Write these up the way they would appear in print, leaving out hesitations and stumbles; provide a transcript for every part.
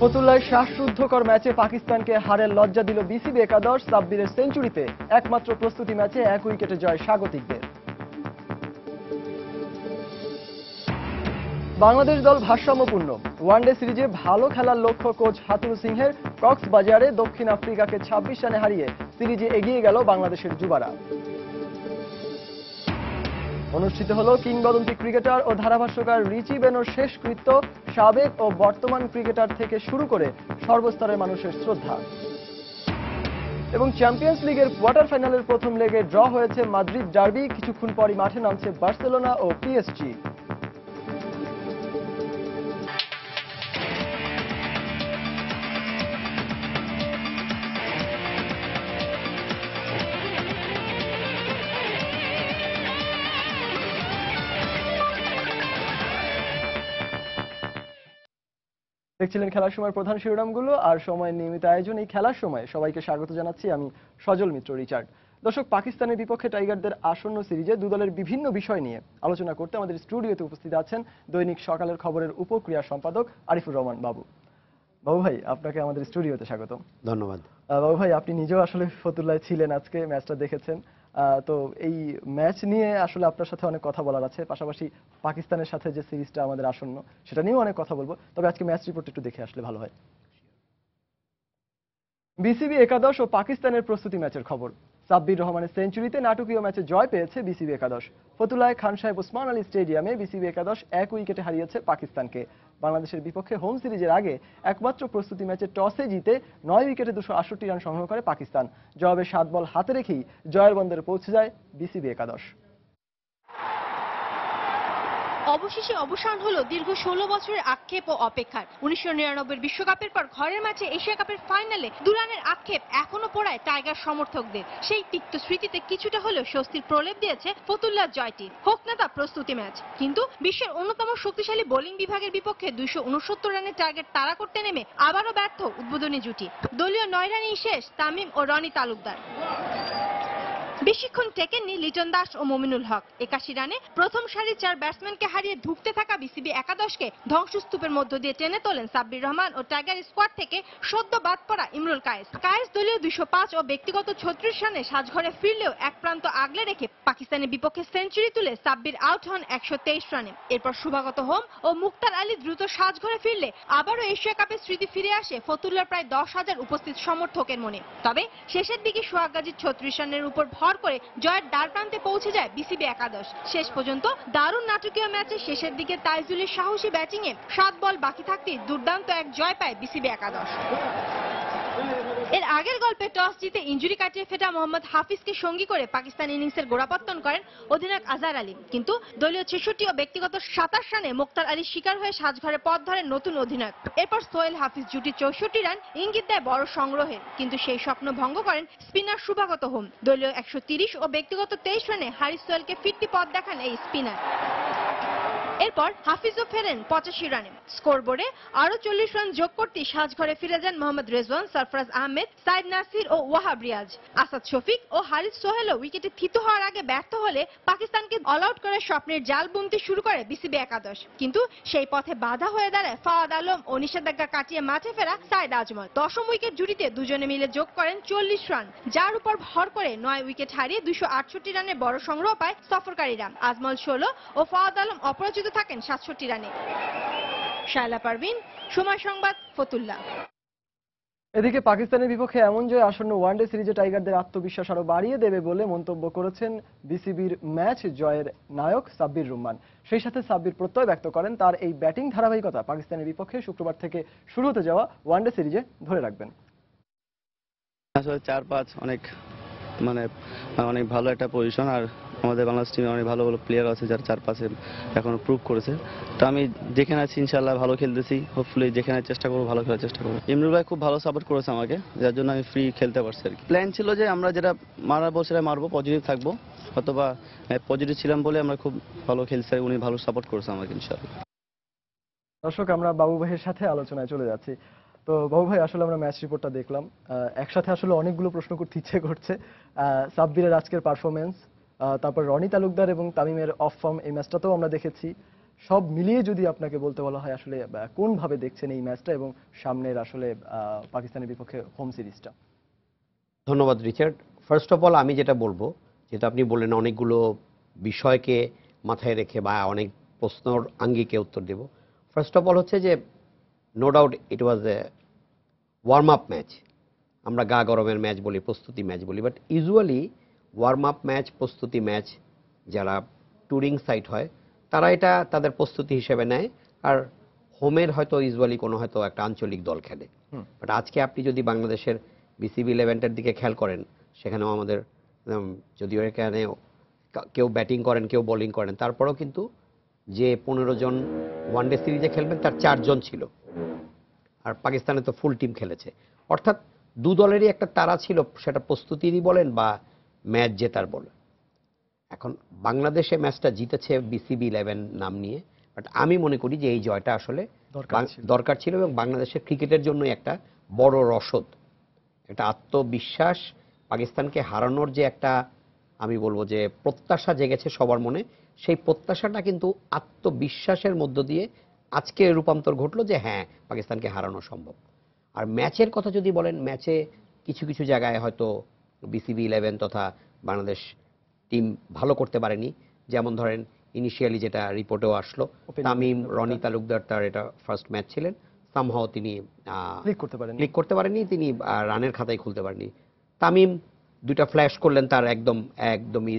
ফতুল্লায় শ্বাসরুদ্ধকর ম্যাচে পাকিস্তানকে হারের লজ্জা দিল বিসিবি একাদশ। সাব্বিরের সেঞ্চুরিতে একমাত্র প্রস্তুতি ম্যাচে 1 উইকেটে জয় স্বাগতিকদের। বাংলাদেশ দল ভারসাম্যপূর্ণ। ওয়ানডে সিরিজে ভালো খেলার লক্ষ্য কোচ হাতুরু সিংহের। কক্সবাজারে দক্ষিণ আফ্রিকাকে 26 রানে হারিয়ে সিরিজে এগিয়ে গেল বাংলাদেশের যুবারা। অনুষ্ঠিত হল কিংবদন্তি ক্রিকেটার ও ধারাভাষ্যকার রিচি বেনোর শেষকৃত্য। সাবেক ও বর্তমান ক্রিকেটার থেকে শুরু করে সর্বস্তরের মানুষের শ্রদ্ধা। এবং চ্যাম্পিয়ন্স লিগের কোয়ার্টার ফাইনালের প্রথম লেগে ড্র হয়েছে মাদ্রিদ ডার্বি। কিছুক্ষণ পরই মাঠে নামছে বার্সেলোনা ও পিএসজি। দেখছিলেন খেলার সময় প্রধান শিরোনামগুলো আর সময়ের নিয়মিত আয়োজন এই খেলার সময় সবাইকে স্বাগত জানাচ্ছি আমি সজল মিত্র রিচার্ড। দর্শক, পাকিস্তানের বিপক্ষে টাইগারদের আসন্ন সিরিজে দুদলের বিভিন্ন বিষয় নিয়ে আলোচনা করতে আমাদের স্টুডিওতে উপস্থিত আছেন দৈনিক সকালের খবরের উপক্রিয়া সম্পাদক আরিফুর রহমান বাবু। বাবু ভাই, আপনাকে আমাদের স্টুডিওতে স্বাগত। ধন্যবাদ। বাবু ভাই, আপনি নিজেও আসলে ফতুল্লায় ছিলেন, আজকে ম্যাচটা দেখেছেন। তো এই ম্যাচ নিয়ে আসলে আপনার সাথে অনেক কথা বলার আছে, পাশাপাশি পাকিস্তানের সাথে যে সিরিজটা আমাদের আসন্ন সেটা নিয়েও অনেক কথা বলবো। তবে আজকে ম্যাচ রিপোর্ট একটু দেখে আসলে ভালো হয়। বিসিবি একাদশ ও পাকিস্তানের প্রস্তুতি ম্যাচের খবর। সাব্বির রহমানের সেঞ্চুরিতে নাটকীয় ম্যাচে জয় পেয়েছে বিসিবি একাদশ। ফতুল্লায় খান সাহেব ওসমান আলী স্টেডিয়ামে বিসিবি একাদশ 1 উইকেটে হারিয়েছে পাকিস্তানকে। বাংলাদেশের বিপক্ষে হোম সিরিজের আগে একমাত্র প্রস্তুতি ম্যাচে টসে জিতে 9 উইকেটে 268 রান সংগ্রহ করে পাকিস্তান। জবাবে 7 বল হাতে রেখেই জয়ের বন্দরে পৌঁছে যায় বিসিবি একাদশ। অবশেষে অবসান হলো দীর্ঘ 16 বছরের আক্ষেপ ও অপেক্ষার। 1999 বিশ্বকাপের পর ঘরের ম্যাচে এশিয়া কাপের ফাইনালে 2 রানের আক্ষেপ এখনো পোড়ায় টাইগার সমর্থকদের। সেই তিক্ত স্মৃতিতে কিছুটা হলেও স্বস্তির প্রলেপ দিয়েছে ফতুল্লার জয়টি, হোক না তা প্রস্তুতি ম্যাচ। কিন্তু বিশ্বের অন্যতম শক্তিশালী বোলিং বিভাগের বিপক্ষে 269 রানের টার্গেট তাড়া করতে নেমে আবারও ব্যর্থ উদ্বোধনী জুটি। দলীয় 9 রানেই শেষ তামিম ও রনি তালুকদার। বেশিক্ষণ টেকেননি লিটন দাস ও মমিনুল হক। 81 রানে প্রথম সারির 4 ব্যাটসম্যানকে হারিয়ে ধুঁকতে থাকা বিসিবি একাদশকে ধ্বংসস্তূপের মধ্য দিয়ে টেনে তোলেন সাব্বির রহমান ও টাইগার স্কোয়াড থেকে সদ্য বাদ পড়া ইমরুল কায়েস। কায়েস দলীয় 205 ও ব্যক্তিগত 36 রানে সাজঘরে ফিরলেও এক প্রান্ত আগলে রেখে পাকিস্তানের বিপক্ষে সেঞ্চুরি তুলে সাব্বির আউট হন 123 রানে। এরপর শুভাগত হোম ও মুক্তার আলী দ্রুত সাজঘরে ফিরলে আবারও এশিয়া কাপের স্মৃতি ফিরে আসে ফতুল্লার প্রায় 10,000 উপস্থিত সমর্থকের মনে। তবে শেষের দিকে সোহাগ গাজীর 36 রানের উপর ভর করে জয়ের দ্বার প্রান্তে পৌঁছে যায় বিসিবি একাদশ। শেষ পর্যন্ত দারুণ নাটকীয় ম্যাচে শেষের দিকে তাইজুলের সাহসী ব্যাটিংয়ে 7 বল বাকি থাকতেই দুর্দান্ত এক জয় পায় বিসিবি একাদশ। এর আগের গল্পে টস জিতে ইনজুরি কাটিয়ে ফেটা মোহাম্মদ হাফিজকে সঙ্গী করে পাকিস্তান ইনিংসের গোড়াপত্তন করেন অধিনায়ক আজহার আলী। কিন্তু দলীয় 66 ও ব্যক্তিগত 27 রানে মুক্তার আলীর শিকার হয়ে সাজঘরে পথ ধরেন নতুন অধিনায়ক। এরপর সোহেল হাফিজ জুটি 64 রান ইঙ্গিত দেয় বড় সংগ্রহের, কিন্তু সেই স্বপ্ন ভঙ্গ করেন স্পিনার শুভাগত হোম। দলীয় 130 ও ব্যক্তিগত 23 রানে হারিস সোহেলকে ফিরতি পথ দেখান এই স্পিনার। এরপর হাফিজও ফেরেন 85 রানে। স্কোরবোর্ডে আরো 40 রান যোগ করতে সাজঘরে ফিরে যান মোহাম্মদ রেজওয়ান, সরফরাজ আহমেদ, সাইদ নাসির ও ওয়াহাব রিয়াজ। আসাদ শফিক ও হারিস সোহেলও উইকেটে থিত হওয়ার আগে ব্যর্থ হলে পাকিস্তানকে অল আউট করে স্বপ্নের জাল বুনতে শুরু করে বিসিবি একাদশ। কিন্তু সেই পথে বাধা হয়ে দাঁড়ায় ফাওয়াদ আলম ও নিষেধাজ্ঞা কাটিয়ে মাঠে ফেরা সাইদ আজমল। 10ম উইকেট জুটিতে দুজনে মিলে যোগ করেন 40 রান, যার উপর ভর করে 9 উইকেট হারিয়ে 268 রানের বড় সংগ্রহ পায় সফরকারীরা। আজমল 16 ও ফাওয়াদ আলম অপরাজিত থাকেন 67 রানে। শায়লা পারভিন, সময় সংবাদ, ফতুল্লা। এদিকে পাকিস্তানের বিপক্ষে এমন জয় আসন্ন ওয়ানডে সিরিজে টাইগারদের আত্মবিশ্বাস আরো বাড়িয়ে দেবে বলে মন্তব্য করেছেন বিসিবির ম্যাচ জয়ের নায়ক সাব্বির রহমান। সেই সাথে সাব্বির প্রত্যয় ব্যক্ত করেন তার এই ব্যাটিং ধারাবাহিকতা পাকিস্তানের বিপক্ষে শুক্রবার থেকে শুরু হতে যাওয়া ওয়ানডে সিরিজে ধরে রাখবেন। আসলে 4-5 অনেক ভালো একটা পজিশন, আর আমাদের বাংলাদেশ টিমে অনেক ভালো ভালো প্লেয়ার আছে যারা 4-5 এখনো প্রুভ করেছে। তো আমি যেখানে আছি ইনশাআল্লাহ ভালো খেলতেছি, হোপফুলি যেখানে চেষ্টা করবো ভালো খেলার চেষ্টা করবো। ইমরুল ভাই খুব ভালো সাপোর্ট করেছে আমাকে, যার জন্য আমি ফ্রি খেলতে পারছি আর কি। প্ল্যান ছিল যে আমরা যেটা মারাবো সেটা মারবো, পজিটিভ থাকবো, অথবা পজিটিভ ছিলাম বলে আমরা খুব ভালো খেলছি, উনি ভালো সাপোর্ট করেছে আমাকে ইনশাআল্লাহ। দর্শক, আমরা বাবু ভাইয়ের সাথে আলোচনায় চলে যাচ্ছি। তো বাবু ভাই, আসলে আমরা ম্যাচ রিপোর্টটা দেখলাম, একসাথে আসলে অনেকগুলো প্রশ্ন করতে ইচ্ছে করছে। সাব্বিরের আজকের পারফরমেন্স, তারপর রনি তালুকদার এবং তামিমের অফ ফর্ম, এই ম্যাচটাতেও আমরা দেখেছি। সব মিলিয়ে যদি আপনাকে বলতে বলা হয় আসলে কোনভাবে দেখছেন এই ম্যাচটা এবং সামনের আসলে পাকিস্তানের বিপক্ষে হোম সিরিজটা? ধন্যবাদ রিচার্ড। ফার্স্ট অফ অল আমি যেটা বলবো, যেটা আপনি বললেন অনেকগুলো বিষয়কে মাথায় রেখে বা অনেক প্রশ্নর আঙ্গিকে উত্তর দেব। ফার্স্ট অফ অল হচ্ছে যে no doubt it was a warm up match. আমরা গা গরমের ম্যাচ বলি, প্রস্তুতি ম্যাচ বলি, but usually warm up match, প্রস্তুতি ম্যাচ যারা ট্যুরিং সাইট হয় তারা এটা তাদের প্রস্তুতি হিসেবে নেয়। আর হোমের হয়তো ইউজুয়ালি কোনো হয়তো একটা আঞ্চলিক দল খেলে। বাট আজকে আপনি যদি বাংলাদেশের বিসিবি ইলেভেনটার দিকে খেয়াল করেন, সেখানেও আমাদের যদিও এখানে কেউ ব্যাটিং করেন, কেউ বোলিং করেন, তারপরেও কিন্তু যে 15 জন ওয়ানডে সিরিজে খেলবেন তার 4 জন ছিল। আর পাকিস্তানে তো ফুল টিম খেলেছে, অর্থাৎ দু দলেরই একটা তাড়া ছিল, সেটা প্রস্তুতিরই বলেন বা ম্যাচ জেতার বলেন। এখন বাংলাদেশে ম্যাচটা জিতেছে বিসিবি 11 নাম নিয়ে, বাট আমি মনে করি যে এই জয়টা আসলে দরকার ছিল এবং বাংলাদেশের ক্রিকেটের জন্য একটা বড় রসদ, একটা আত্মবিশ্বাস। পাকিস্তানকে হারানোর যে একটা আমি বলবো যে প্রত্যাশা জেগেছে সবার মনে, সেই প্রত্যাশাটা কিন্তু আত্মবিশ্বাসের মধ্য দিয়ে আজকে রূপান্তর ঘটলো যে হ্যাঁ, পাকিস্তানকে হারানো সম্ভব। আর ম্যাচের কথা যদি বলেন, ম্যাচে কিছু কিছু জায়গায় হয়তো বিসিবি 11 তথা বাংলাদেশ টিম ভালো করতে পারেনি। যেমন ধরেন ইনিশিয়ালি যেটা রিপোর্টেও আসলো, তামিম, রনি তালুকদার তার এটা ফার্স্ট ম্যাচ ছিলেন, সামহাও তিনি ক্লিক করতে পারেননি, তিনি রানের খাতায় খুলতে পারেননি। তামিম দুইটা ফ্ল্যাশ করলেন তার একদমই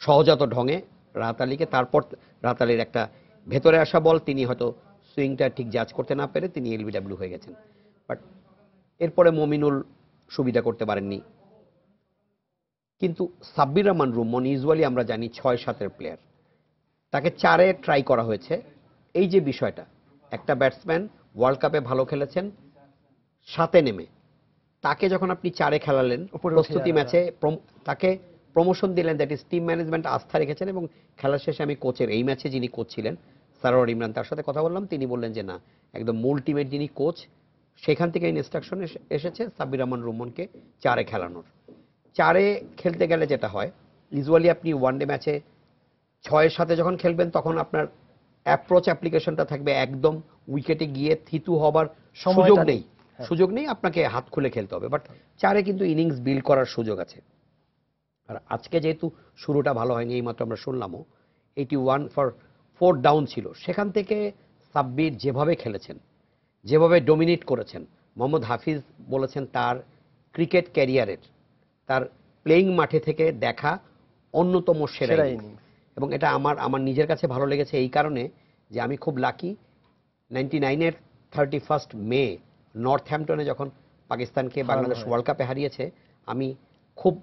সহজাত ঢঙে রাহাত আলীকে, তারপর রাহাত আলীর একটা ভেতরে আসা বল তিনি হয়তো সুইংটা ঠিক জাজ করতে না পেরে তিনি এলবিডব্লিউ হয়ে গেছেন। বাট এরপরে মমিনুল সুবিধা করতে পারেননি। কিন্তু সাব্বির রহমান রুম্মন ইউজুয়ালি আমরা জানি 6-7-এর প্লেয়ার, তাকে 4-এ ট্রাই করা হয়েছে। এই যে বিষয়টা, একটা ব্যাটসম্যান ওয়ার্ল্ড কাপে ভালো খেলেছেন 7-এ নেমে, তাকে যখন আপনি 4-এ খেলালেন প্রস্তুতি ম্যাচে, তাকে প্রমোশন দিলেন, দ্যাট ইজ টিম ম্যানেজমেন্ট আস্থা রেখেছেন। এবং খেলার শেষে আমি কোচের, এই ম্যাচে যিনি কোচ ছিলেন সারোয়ার ইমরান, তার সাথে কথা বললাম, তিনি বললেন যে না, একদম মূল টিমের যিনি কোচ সেখান থেকে ইনস্ট্রাকশন এসেছে সাব্বির রহমান রুম্মনকে 4-এ খেলানোর। 4-এ খেলতে গেলে যেটা হয়, ইউজুয়ালি আপনি ওয়ানডে ম্যাচে 6-এর সাথে যখন খেলবেন তখন আপনার অ্যাপ্রোচ অ্যাপ্লিকেশনটা থাকবে একদম উইকেটে গিয়ে থিতু হবার সুযোগ নেই, আপনাকে হাত খুলে খেলতে হবে। বাট 4-এ কিন্তু ইনিংস বিল্ড করার সুযোগ আছে। আর আজকে যেহেতু শুরুটা ভালো হয়নি, এইমাত্র আমরা শুনলামও 81 ফর 4 ডাউন ছিল, সেখান থেকে সাব্বির যেভাবে খেলেছেন, যেভাবে ডোমিনেট করেছেন, মোহাম্মদ হাফিজ বলেছেন তার ক্রিকেট ক্যারিয়ারের, তার প্লেয়িং মাঠে থেকে দেখা অন্যতম সেরা ইনিংস। এবং এটা আমার নিজের কাছে ভালো লেগেছে এই কারণে যে আমি খুব লাকি, 99-এর 31 মে নর্থহ্যাম্পটনে যখন পাকিস্তানকে বাংলাদেশ ওয়ার্ল্ড কাপে হারিয়েছে, আমি খুব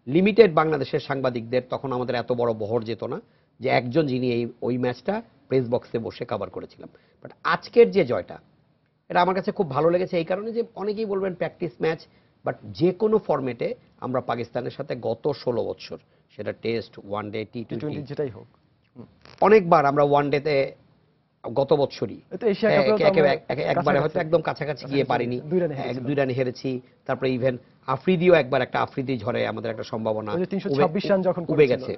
লিমিটেড বাংলাদেশের সাংবাদিকদের, তখন আমাদের এত বড় বহর যেত না, যে একজন যিনি ওই ম্যাচটা প্রেস বক্সে বসে কভার করেছিলাম। বাট আজকের যে জয়টা, এটা আমার কাছে খুব ভালো লেগেছে এই কারণে যে অনেকেই বলবেন প্র্যাকটিস ম্যাচ, বাট যে কোনো ফরম্যাটে আমরা পাকিস্তানের সাথে গত 16 বছর, সেটা টেস্ট, ওয়ানডে, টি20 যেটাই হোক, অনেকবার আমরা ওয়ানডেতে গত বছরই একবারে হয়তো একদম কাছাকাছি গিয়ে পারিনি, 2 রানে হেরেছি। তারপরে ইভেন আফ্রিদিও একবার একটা আফ্রিদি ঝড়ে আমাদের একটা সম্ভাবনা 326 রান যখন উবে গেছে।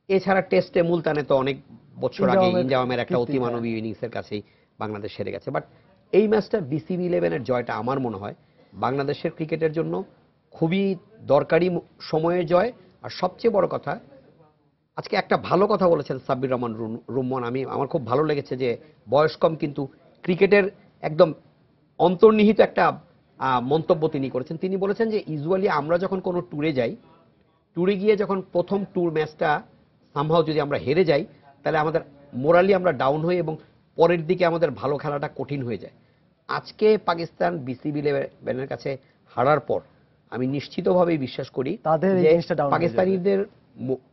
এছাড়া টেস্টে মুলতানে তো অনেক বছর আগে ইনজামামের একটা অতিমানবীয় ইনিংসের কাছেই বাংলাদেশ হেরে গেছে। বাট এই ম্যাচটা বিসিবি 11-এর জয়টা আমার মনে হয় বাংলাদেশের ক্রিকেটের জন্য খুবই দরকারি সময়ের জয়। আর সবচেয়ে বড় কথা, আজকে একটা ভালো কথা বলেছেন সাব্বির রহমান রুম্মন, আমার খুব ভালো লেগেছে যে বয়স কম কিন্তু ক্রিকেটের একদম অন্তর্নিহিত একটা মন্তব্য তিনি করেছেন। তিনি বলেছেন যে ইউজুয়ালি আমরা যখন কোনো ট্যুরে যাই, ট্যুরে গিয়ে যখন প্রথম ট্যুর ম্যাচটা সামহাও যদি আমরা হেরে যাই, তাহলে আমাদের মোরালি আমরা ডাউন হই এবং পরের দিকে আমাদের ভালো খেলাটা কঠিন হয়ে যায়। আজকে পাকিস্তান বিসিবি 11-এর কাছে হারার পর আমি নিশ্চিতভাবেই বিশ্বাস করি যে পাকিস্তানিদের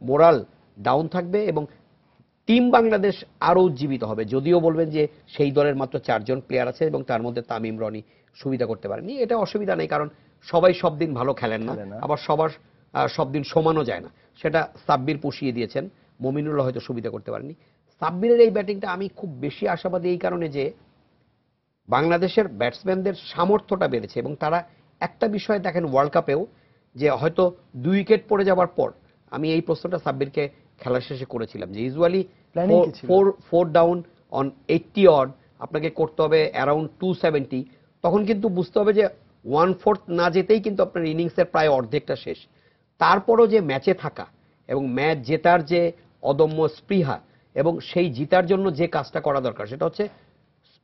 মোরাল ডাউন থাকবে এবং টিম বাংলাদেশ আরো উজ্জীবিত হবে। যদিও বলবেন যে সেই দলের মাত্র 4 জন প্লেয়ার আছে এবং তার মধ্যে তামিম, রনি সুবিধা করতে পারেনি, এটা অসুবিধা নেই, কারণ সবাই সব দিন ভালো খেলেন না, আবার সবার সব দিন সমানও যায় না, সেটা সাব্বির পুষিয়ে দিয়েছেন, মমিনুল্লাহ হয়তো সুবিধা করতে পারেনি। সাব্বিরের এই ব্যাটিংটা আমি খুব বেশি আশাবাদী এই কারণে যে বাংলাদেশের ব্যাটসম্যানদের সামর্থ্যটা বেড়েছে এবং তারা একটা বিষয় দেখেন ওয়ার্ল্ড কাপেও, যে হয়তো 2 উইকেট পড়ে যাওয়ার পর, আমি এই প্রশ্নটা সাব্বিরকে খেলার শেষে করেছিলাম যে ইউজুয়ালি Planning কি ছিল? 4 ডাউন অন 80 অড আপনাকে করতে হবে অ্যারাউন্ড 270, তখন কিন্তু বুঝতে হবে যে 1/4 না যেতেই কিন্তু আপনার ইনিংসের প্রায় অর্ধেকটা শেষ। তারপরও যে ম্যাচে থাকা এবং ম্যাচ জেতার যে অদম্য স্পৃহা এবং সেই জিতার জন্য যে কাজটা করা দরকার সেটা হচ্ছে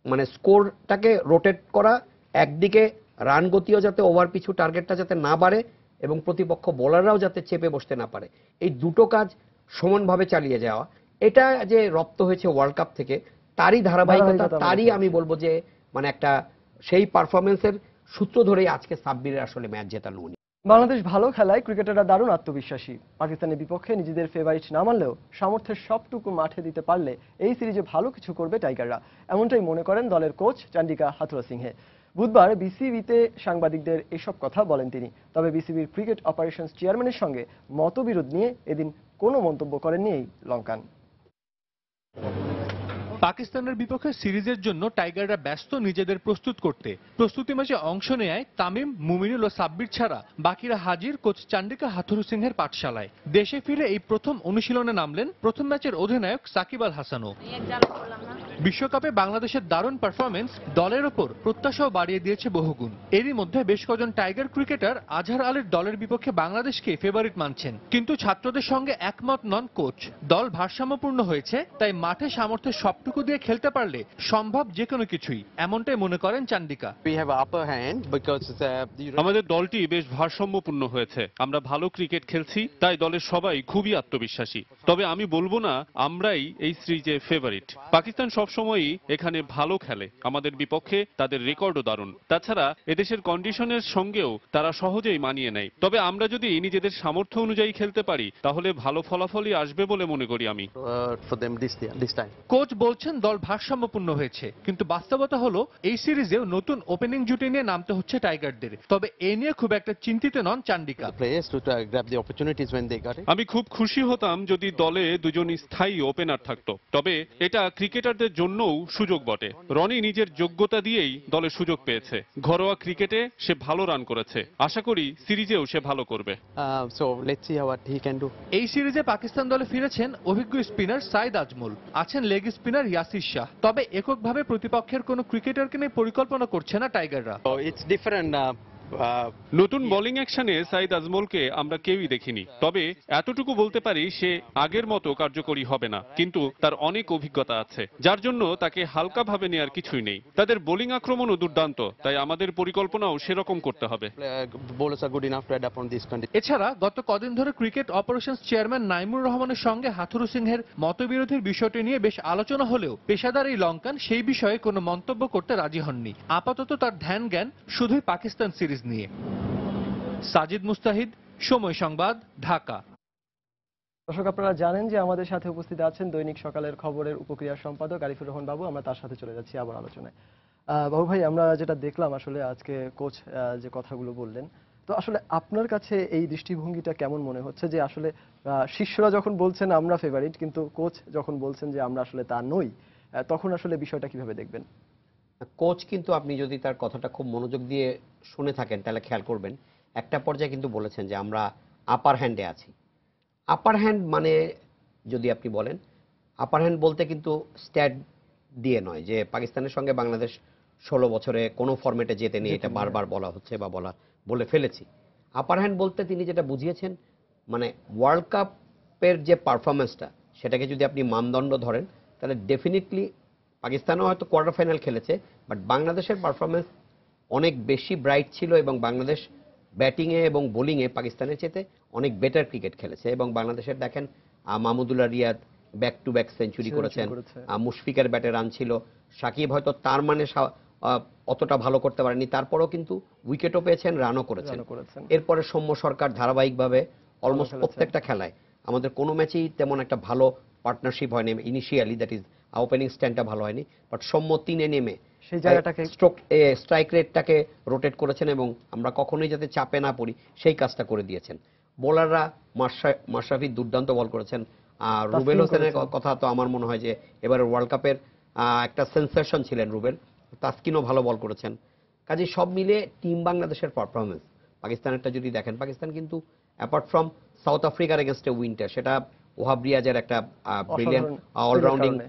মানে স্কোরটাকে রোটেট করা, একদিকে রান গতিও যাতে ওভার পিছু টার্গেটটা যাতে না বাড়ে এবং প্রতিপক্ষ বোলাররাও যাতে চেপে বসতে না পারে, এই দুটো কাজ সমানভাবে চালিয়ে যাওয়া, এটা যে রপ্ত হয়েছে ওয়ার্ল্ড কাপ থেকে তারই ধারাবাহিকতা, তারই আমি বলবো যে মানে একটা সেই পারফরমেন্সের সূত্র ধরেই আজকে সাব্বিরের আসলে ম্যাচ জেতানো উনি। বাংলাদেশ ভালো খেলায় ক্রিকেটাররা দারুণ আত্মবিশ্বাসী। পাকিস্তানের বিপক্ষে নিজেদের ফেভারিট না মানলেও সামর্থ্যের সবটুকু মাঠে দিতে পারলে এই সিরিজে ভালো কিছু করবে টাইগাররা, এমনটাই মনে করেন দলের কোচ চান্ডিকা হাথুরুসিংহে সিংহে। বুধবার বিসিবিতে সাংবাদিকদের এসব কথা বলেন তিনি। তবে বিসিবির ক্রিকেট অপারেশনস চেয়ারম্যানের সঙ্গে মতবিরোধ নিয়ে এদিন কোনো মন্তব্য করেননি এই লঙ্কান। পাকিস্তানের বিপক্ষে সিরিজের জন্য টাইগাররা ব্যস্ত নিজেদের প্রস্তুত করতে। প্রস্তুতি ম্যাচে অংশ নেয় তামিম, মুমিনুল ও সাব্বির ছাড়া বাকিরা হাজির কোচ চান্ডিকা হাথুরুসিংহের পাঠশালায়। দেশে ফিরে এই প্রথম অনুশীলনে নামলেন প্রথম ম্যাচের অধিনায়ক সাকিব আল হাসানও। বিশ্বকাপে বাংলাদেশের দারুণ পারফরমেন্স দলের ওপর প্রত্যাশাও বাড়িয়ে দিয়েছে বহুগুণ। এরই মধ্যে বেশ কজন টাইগার ক্রিকেটার আজহার আলীর দলের বিপক্ষে বাংলাদেশকে ফেভারিট মানছেন, কিন্তু ছাত্রদের সঙ্গে একমত নন কোচ। দল ভারসাম্যপূর্ণ হয়েছে, তাই মাঠে সামর্থ্যের সবটুকু দিয়ে খেলতে পারলে সম্ভব যে কোনো কিছুই, এমনটাই মনে করেন চান্ডিকা। আমাদের দলটি বেশ ভারসাম্যপূর্ণ হয়েছে, আমরা ভালো ক্রিকেট খেলছি, তাই দলের সবাই খুবই আত্মবিশ্বাসী। তবে আমি বলবো না আমরাই এই সিরিজে ফেভারিট। পাকিস্তান সবসময়ই এখানে ভালো খেলে, আমাদের বিপক্ষে তাদের রেকর্ডও দারুণ। তাছাড়া এদেশের কন্ডিশনের সঙ্গেও তারা সহজেই মানিয়ে নেয়। তবে আমরা যদি নিজেদের সামর্থ্য অনুযায়ী খেলতে পারি তাহলে ভালো ফলাফলই আসবে বলে মনে করি আমি। কোচ বলছেন দল ভারসাম্যপূর্ণ হয়েছে, কিন্তু বাস্তবতা হলো এই সিরিজেও নতুন ওপেনিং জুটি নিয়ে নামতে হচ্ছে টাইগারদের। তবে এ নিয়ে খুব একটা চিন্তিত নন চান্ডিকা। আমি খুব খুশি হতাম যদি দলে দুজন স্থায়ী ওপেনার থাকতো, তবে এটা ক্রিকেটারদের জন্যও সুযোগ বটে। রনি নিজের যোগ্যতা দিয়েই দলে সুযোগ পেয়েছে। ঘরোয়া ক্রিকেটে সে ভালো রান করেছে, আশা করি সিরিজেও সে ভালো করবে। এই সিরিজে পাকিস্তান দলে ফিরেছেন অভিজ্ঞ স্পিনার সাইদ আজমল, আছেন লেগ স্পিনার ইয়াসির শাহ। তবে এককভাবে প্রতিপক্ষের কোনো ক্রিকেটারকে নিয়ে পরিকল্পনা করছে না টাইগাররা। নতুন বোলিং অ্যাকশনে সাইদ আজমলকে আমরা কেউই দেখিনি, তবে এতটুকু বলতে পারি সে আগের মতো কার্যকরী হবে না, কিন্তু তার অনেক অভিজ্ঞতা আছে, যার জন্য তাকে হালকাভাবে নেওয়ার কিছুই নেই। তাদের বোলিং আক্রমণও দুর্দান্ত, তাই আমাদের পরিকল্পনাও সেরকম করতে হবে। এছাড়া গত কদিন ধরে ক্রিকেট অপারেশনস চেয়ারম্যান নাইমুর রহমানের সঙ্গে হাথুরুসিংহের মতবিরোধের বিষয়টি নিয়ে বেশ আলোচনা হলেও পেশাদার এই লঙ্কান সেই বিষয়ে কোনো মন্তব্য করতে রাজি হননি। আপাতত তার ধ্যান জ্ঞান শুধুই পাকিস্তান সিরিজ নিয়ে। সাজিদ মুস্তাহিদ, সময় সংবাদ, ঢাকা। দর্শক, আপনারা জানেন যে আমাদের সাথে উপস্থিত আছেন দৈনিক সকালের খবরের উপক্রিয়া সম্পাদক আরিফুর রহমান বাবু। আমরা তার সাথে চলে যাচ্ছি আবার আলোচনায়। বাবু ভাই, আমরা যেটা দেখলাম আসলে আজকে কোচ যে কথাগুলো বললেন, তো আসলে আপনার কাছে এই দৃষ্টিভঙ্গিটা কেমন মনে হচ্ছে যে আসলে শিষ্যরা যখন বলছেন আমরা ফেভারিট, কিন্তু কোচ যখন বলছেন যে আমরা আসলে তা নই, তখন আসলে বিষয়টা কিভাবে দেখবেন? কোচ কিন্তু আপনি যদি তার কথাটা খুব মনোযোগ দিয়ে শুনে থাকেন তাহলে খেয়াল করবেন একটা পর্যায়ে কিন্তু বলেছেন যে আমরা আপার হ্যান্ডে আছি। আপার হ্যান্ড মানে যদি আপনি বলেন, আপার হ্যান্ড বলতে কিন্তু স্ট্যাট দিয়ে নয় যে পাকিস্তানের সঙ্গে বাংলাদেশ 16 বছরে কোনো ফরম্যাটে জেতেনি, এটা বারবার বলা হচ্ছে বা বলে ফেলেছি। আপার হ্যান্ড বলতে তিনি যেটা বুঝিয়েছেন মানে ওয়ার্ল্ড কাপের যে পারফরমেন্সটা সেটাকে যদি আপনি মানদণ্ড ধরেন তাহলে ডেফিনেটলি পাকিস্তানও হয়তো কোয়ার্টার ফাইনাল খেলেছে, বাট বাংলাদেশের পারফরমেন্স অনেক বেশি ব্রাইট ছিল এবং বাংলাদেশ ব্যাটিংয়ে এবং বোলিংয়ে পাকিস্তানের চেয়ে অনেক বেটার ক্রিকেট খেলেছে। এবং বাংলাদেশের দেখেন Mahmudullah Riyad back to back century করেছেন, মুশফিকের ব্যাটে রান ছিল, সাকিব হয়তো তার মানে অতটা ভালো করতে পারেনি, তারপরেও কিন্তু উইকেটও পেয়েছেন, রানও করেছেন। এরপরে সৌম্য সরকার ধারাবাহিকভাবে অলমোস্ট প্রত্যেকটা খেলায়, আমাদের কোনো ম্যাচেই তেমন একটা ভালো পার্টনারশিপ হয়নি ইনিশিয়ালি, দ্যাট ইজ ওপেনিং স্ট্যান্ডটা ভালো হয়নি, বাট সৌম্য 3-এ নেমে সেই জায়গাটাকে স্ট্রাইক রেটটাকে রোটেট করেছেন এবং আমরা কখনোই যাতে চাপে না পড়ি সেই কাজটা করে দিয়েছেন। বোলাররা মাশরাফি দুর্দান্ত বল করেছেন, আর রুবেল হোসেনের কথা তো আমার মনে হয় যে এবারে ওয়ার্ল্ড কাপের একটা সেন্সেশন ছিলেন রুবেল, তাসকিনও ভালো বল করেছেন। কাজে সব মিলে টিম বাংলাদেশের পারফরমেন্স পাকিস্তানেরটা যদি দেখেন, পাকিস্তান কিন্তু অ্যাপার্ট ফ্রম সাউথ আফ্রিকার এগেনস্টে উইনটা, সেটা ওহাব রিয়াজের একটা ব্রিলিয়ান্ট অলরাউন্ডিং কারণে।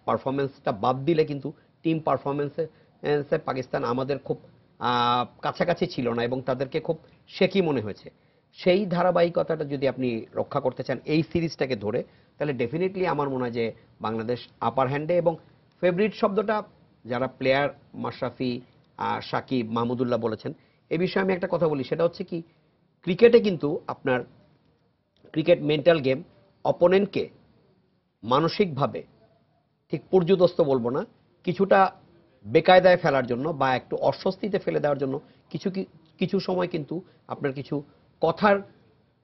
পারফরমেন্সটা বাদ দিলে কিন্তু টিম পারফরমেন্সে পাকিস্তান আমাদের খুব কাছাকাছি ছিল না এবং তাদেরকে খুব শেকি মনে হয়েছে। সেই ধারাবাহিকতাটা যদি আপনি রক্ষা করতে চান এই সিরিজটাকে ধরে, তাহলে ডেফিনেটলি আমার মনে হয় যে বাংলাদেশ আপার হ্যান্ডে। এবং ফেভারিট শব্দটা যারা প্লেয়ার মাশরাফি, সাকিব, মাহমুদুল্লাহ বলেছেন, এ বিষয়ে আমি একটা কথা বলি, সেটা হচ্ছে কি, ক্রিকেটে কিন্তু আপনার ক্রিকেট মেন্টাল গেম, অপোনেন্টকে মানসিকভাবে ঠিক পর্যুদস্ত বলবো না, কিছুটা বেকায়দায় ফেলার জন্য বা একটু অস্বস্তিতে ফেলে দেওয়ার জন্য কিছু সময় কিন্তু আপনার কিছু কথার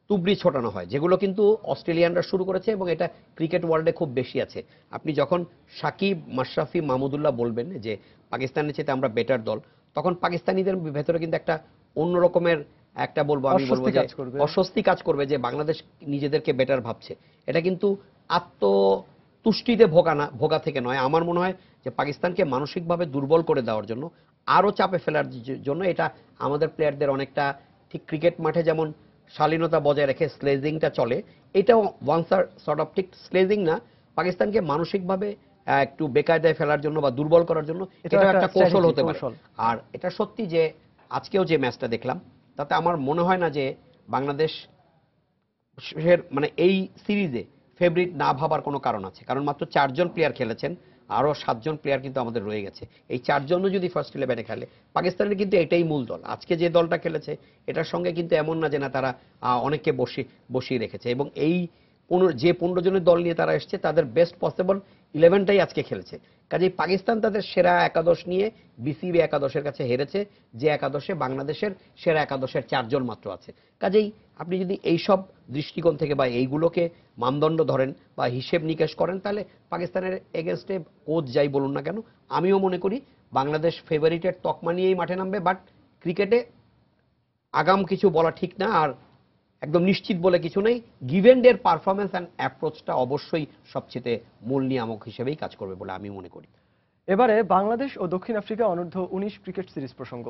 তুবড়ি ছোটানো হয়, যেগুলো কিন্তু অস্ট্রেলিয়ানরা শুরু করেছে এবং এটা ক্রিকেট ওয়ার্ল্ডে খুব বেশি আছে। আপনি যখন সাকিব, মাশরাফি, মাহমুদুল্লাহ বলবেন যে পাকিস্তানের চেয়ে আমরা বেটার দল, তখন পাকিস্তানিদের ভেতরে কিন্তু একটা অন্য রকমের একটা বলবো আমি বলবো যে অস্বস্তি কাজ করবে যে বাংলাদেশ নিজেদেরকে বেটার ভাবছে। এটা কিন্তু আত্মতুষ্টিতে ভোগা থেকে নয়, আমার মনে হয় যে পাকিস্তানকে মানসিকভাবে দুর্বল করে দেওয়ার জন্য, আরো চাপে ফেলার জন্য এটা আমাদের প্লেয়ারদের অনেকটা ঠিক ক্রিকেট মাঠে যেমন শালীনতা বজায় রেখে স্লেজিংটা চলে, এটাও ওয়ান্সার সর্ট অফ ঠিক স্লেজিং না, পাকিস্তানকে মানসিকভাবে একটু বেকায়দায় ফেলার জন্য বা দুর্বল করার জন্য এটা একটা কৌশল হতে পারে। আর এটা সত্যি যে আজকেও যে ম্যাচটা দেখলাম, তাতে আমার মনে হয় না যে বাংলাদেশ মানে এই সিরিজে ফেভারিট না ভাবার কোনো কারণ আছে, কারণ মাত্র 4 জন প্লেয়ার খেলেছেন, আরো 7 জন প্লেয়ার কিন্তু আমাদের রয়ে গেছে। এই 4 জনও যদি ফার্স্ট 11-এ খেলে, পাকিস্তানের কিন্তু এটাই মূল দল। আজকে যে দলটা খেলেছে এটার সঙ্গে কিন্তু এমন না যে না তারা অনেককে বসিয়ে রেখেছে, এবং এই 15 জনের দল নিয়ে তারা এসছে, তাদের বেস্ট পসিবল 11টাই আজকে খেলেছে। কাজেই পাকিস্তান তাদের সেরা একাদশ নিয়ে বিসিবি একাদশের কাছে হেরেছে, যে একাদশে বাংলাদেশের সেরা একাদশের 4 জন মাত্র আছে। কাজেই আপনি যদি এইসব দৃষ্টিকোণ থেকে বা এইগুলোকে মানদণ্ড ধরেন বা হিসেব নিকেশ করেন, তাহলে পাকিস্তানের এগেনস্টে কোচ যাই বলুন না কেন, আমিও মনে করি বাংলাদেশ ফেভারিটের তকমা নিয়েই মাঠে নামবে। বাট ক্রিকেটে আগাম কিছু বলা ঠিক না, আর একদম নিশ্চিত বলে কিছু নেই। গিভেন ডের পারফরমেন্স অ্যান্ড অ্যাপ্রোচটা অবশ্যই সবচেয়ে মূল নিয়ামক হিসেবেই কাজ করবে বলে আমি মনে করি। এবারে বাংলাদেশ ও দক্ষিণ আফ্রিকা অনূর্ধ্ব 19 ক্রিকেট সিরিজ প্রসঙ্গ।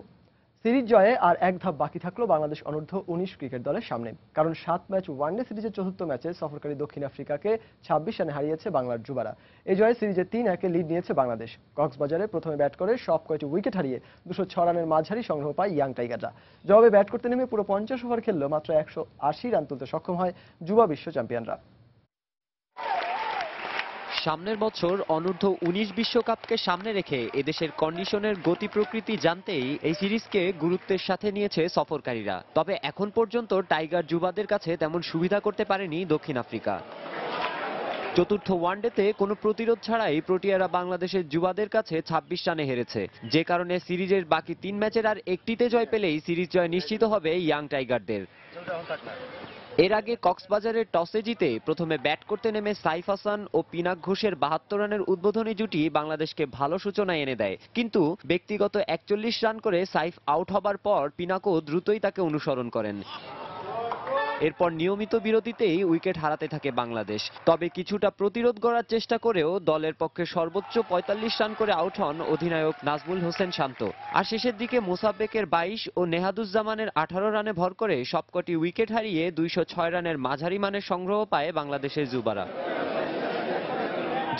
সিরিজ জয়ে আর এক ধাপ বাকি থাকলো বাংলাদেশ অনূর্ধ্ব 19 ক্রিকেট দলের সামনে, কারণ 7 ম্যাচ ওয়ানডে সিরিজের চতুর্থ ম্যাচে সফরকারী দক্ষিণ আফ্রিকাকে 26 রানে হারিয়েছে বাংলার যুবারা। এই জয়ে সিরিজে 3-1 লিড নিয়েছে বাংলাদেশ। কক্সবাজারে প্রথমে ব্যাট করে সব কয়টি উইকেট হারিয়ে 206 রানের মাঝারি সংগ্রহ পায় ইয়াং টাইগাররা। জবাবে ব্যাট করতে নেমে পুরো 50 ওভার খেললেও মাত্র 180 রান তুলতে সক্ষম হয় যুবা বিশ্ব চ্যাম্পিয়নরা। সামনের বছর অনূর্ধ্ব 19 বিশ্বকাপকে সামনে রেখে এদেশের কন্ডিশনের গতি প্রকৃতি জানতেই এই সিরিজকে গুরুত্বের সাথে নিয়েছে সফরকারীরা। তবে এখন পর্যন্ত টাইগার যুবাদের কাছে তেমন সুবিধা করতে পারেনি দক্ষিণ আফ্রিকা। চতুর্থ ওয়ানডেতে কোনো প্রতিরোধ ছাড়াই প্রোটিয়ারা বাংলাদেশের যুবাদের কাছে 26 রানে হেরেছে, যে কারণে সিরিজের বাকি 3 ম্যাচের আর একটিতে জয় পেলেই সিরিজ জয় নিশ্চিত হবে ইয়াং টাইগারদের। এর আগে কক্সবাজারের টসে জিতে প্রথমে ব্যাট করতে নেমে সাইফ হাসান ও পিনাক ঘোষের 72 রানের উদ্বোধনী জুটি বাংলাদেশকে ভালো সূচনা এনে দেয়, কিন্তু ব্যক্তিগত 41 রান করে সাইফ আউট হবার পর পিনাকও দ্রুতই তাকে অনুসরণ করেন। এরপর নিয়মিত বিরতিতেই উইকেট হারাতে থাকে বাংলাদেশ। তবে কিছুটা প্রতিরোধ করার চেষ্টা করেও দলের পক্ষে সর্বোচ্চ 45 রান করে আউট হন অধিনায়ক নাজমুল হোসেন শান্ত। আর শেষের দিকে মোসাব্বেকের 22 ও নেহাদুজ্জামানের 18 রানে ভর করে সবকটি উইকেট হারিয়ে 206 রানের মাঝারি মানের সংগ্রহ পায় বাংলাদেশের যুবারা।